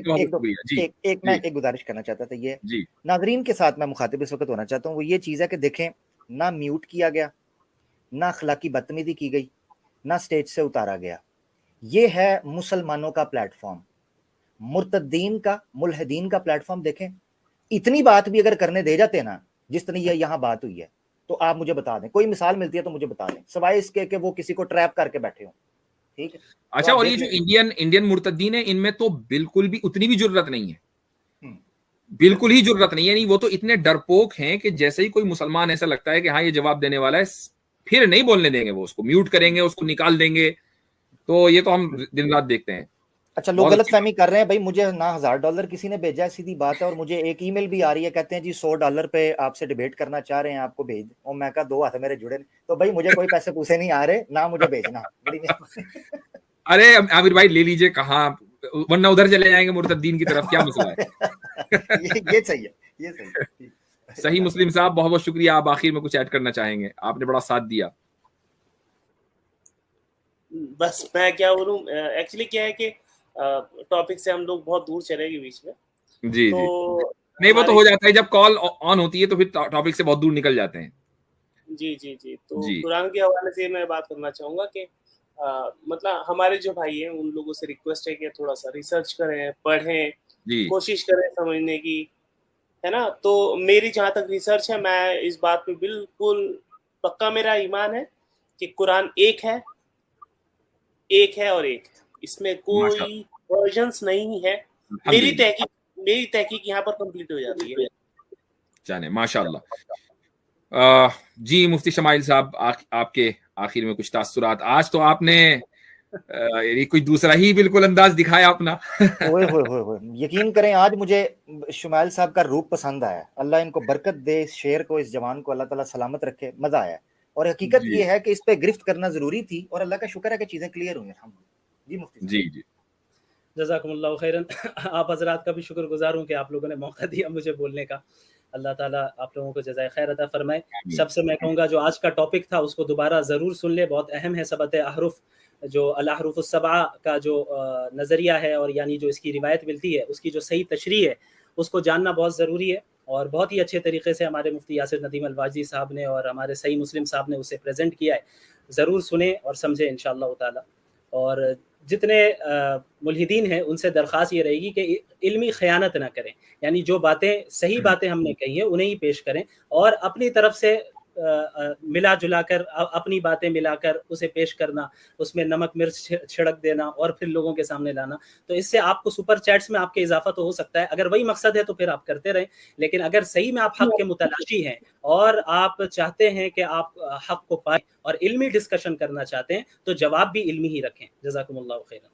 एक गुजारिश करना चाहता था, ये नाजरीन के साथ मैं मुखातिब इस वक्त होना चाहता हूँ, वो ये चीज़ है कि देखें, ना म्यूट किया गया, ना अखलाकी बदतमीजी की गई, ना स्टेज से उतारा गया। ये है मुसलमानों का प्लेटफॉर्म, मुर्तदीन का, मुल्हिदीन का प्लेटफॉर्म। देखें, इतनी बात भी अगर करने दे जाते ना, जिस तरह यहाँ बात हुई है, तो आप मुझे बता दें, कोई मिसाल मिलती है तो मुझे बता दें, सिवाय इसके कि वो किसी को ट्रैप करके बैठे हो। ठीक है, अच्छा, और ये जो इंडियन मुर्तदीन है, इनमें तो बिल्कुल भी उतनी भी जरूरत नहीं है, बिल्कुल ही जरूरत नहीं है। नहीं, वो तो इतने डरपोक हैं कि जैसे ही कोई मुसलमान ऐसा लगता है कि हाँ ये जवाब देने वाला है, फिर नहीं बोलने देंगे, वो उसको म्यूट करेंगे, उसको निकाल देंगे। तो ये तो हम दिन रात देखते हैं। अच्छा, लोग गलत फहमी कर रहे हैं भाई, मुझे ना $1000 किसी ने भेजा है, सीधी बात है, और मुझे एक ईमेल भी आ रही है, कहते हैं जी $100 पे आपसे डिबेट करना चाह रहे हैं, आपको भेज, और मैं कहा 2 हाथ मेरे जुड़े, तो भाई मुझे कोई पैसे पूसे नहीं आ रहे, ना मुझे भेजना। अरे आमिर भाई ले लीजिए, कहाँ, वरना उधर चले जाएंगे मुर्तद्दीन की तरफ, क्या मसला है। ये सही है, ये सही है। सही मुस्लिम साहब, बहुत बहुत शुक्रिया। आप आखिर में कुछ ऐड करना चाहेंगे? आपने बड़ा साथ दिया। बस मैं क्या बोलूं, एक्चुअली क्या है कि टॉपिक से हम लोग बहुत दूर चले गए बीच में। जी तो जी, नहीं वो तो हो जाता है, जब कॉल ऑन होती है तो फिर टॉपिक से बहुत दूर निकल जाते हैं। जी तो कुरान के हवाले से मैं बात करना चाहूंगा कि मतलब हमारे जो भाई हैं उन लोगों से रिक्वेस्ट है कि थोड़ा सा रिसर्च करें, पढ़ें, कोशिश करें समझने की, है ना। तो मेरी जहाँ तक रिसर्च है, मैं इस बात पे बिल्कुल पक्का मेरा ईमान है कि कुरान एक है और एक है, इसमें कोई वर्जन्स नहीं है। मेरी तहकीक यहाँ पर कंप्लीट हो जाती है। जाने माशाल्लाह। जी मुफ्ती शमाइल साहब, आपके आखिर में कुछ तासुरात। आज तो आपने कोई दूसरा ही बिल्कुल अंदाज दिखाया अपना। ओए यकीन करें, आज मुझे शुमाइल साहब का रूप पसंद आया। अल्लाह इनको बरकत दे, इस शेर को, इस जवान को अल्लाह ताला सलामत रखे। मजा आया, और हकीकत ये है कि इस पे गिरफ्त करना जरूरी थी, और अल्लाह का शुक्र है कि चीजें क्लियर हुई हैं। जी मुफ्ती जी जज़ाकुमुल्लाहु खैरन। आप हजरात का भी शुक्रगुजार हूँ कि आप लोगों ने मौका दिया मुझे बोलने का। अल्लाह ताला आप लोगों को जज़ाए खैर अता फरमाए। सबसे मैं कहूँगा जो आज का टॉपिक था उसको दोबारा ज़रूर सुन ले, बहुत अहम है। सबत अहरुफ, जो अल-अहरुफ़ुस सबआ का जो नज़रिया है, और यानी जो इसकी रिवायत मिलती है, उसकी जो सही तशरीह है उसको जानना बहुत ज़रूरी है। और बहुत ही अच्छे तरीके से हमारे मुफ्ती यासिर नदीम अल-वाजी साहब ने और हमारे सही मुस्लिम साहब ने उसे प्रेजेंट किया है। ज़रूर सुने और समझे इंशाअल्लाह ताला। और जितने मुल्हिदीन हैं उनसे दरख्वास्त ये रहेगी कि इल्मी ख़यानत ना करें, यानी जो बातें सही बातें हमने कही है उन्हें ही पेश करें, और अपनी तरफ से मिला जुला कर अपनी बातें मिलाकर उसे पेश करना, उसमें नमक मिर्च छिड़क देना और फिर लोगों के सामने लाना, तो इससे आपको सुपर चैट्स में आपके इजाफा तो हो सकता है। अगर वही मकसद है तो फिर आप करते रहें, लेकिन अगर सही में आप हक के मुतलाशी हैं और आप चाहते हैं कि आप हक को पाएं और इल्मी डिस्कशन करना चाहते हैं, तो जवाब भी इल्मी ही रखें। जज़ाकुमुल्लाहु खैरन।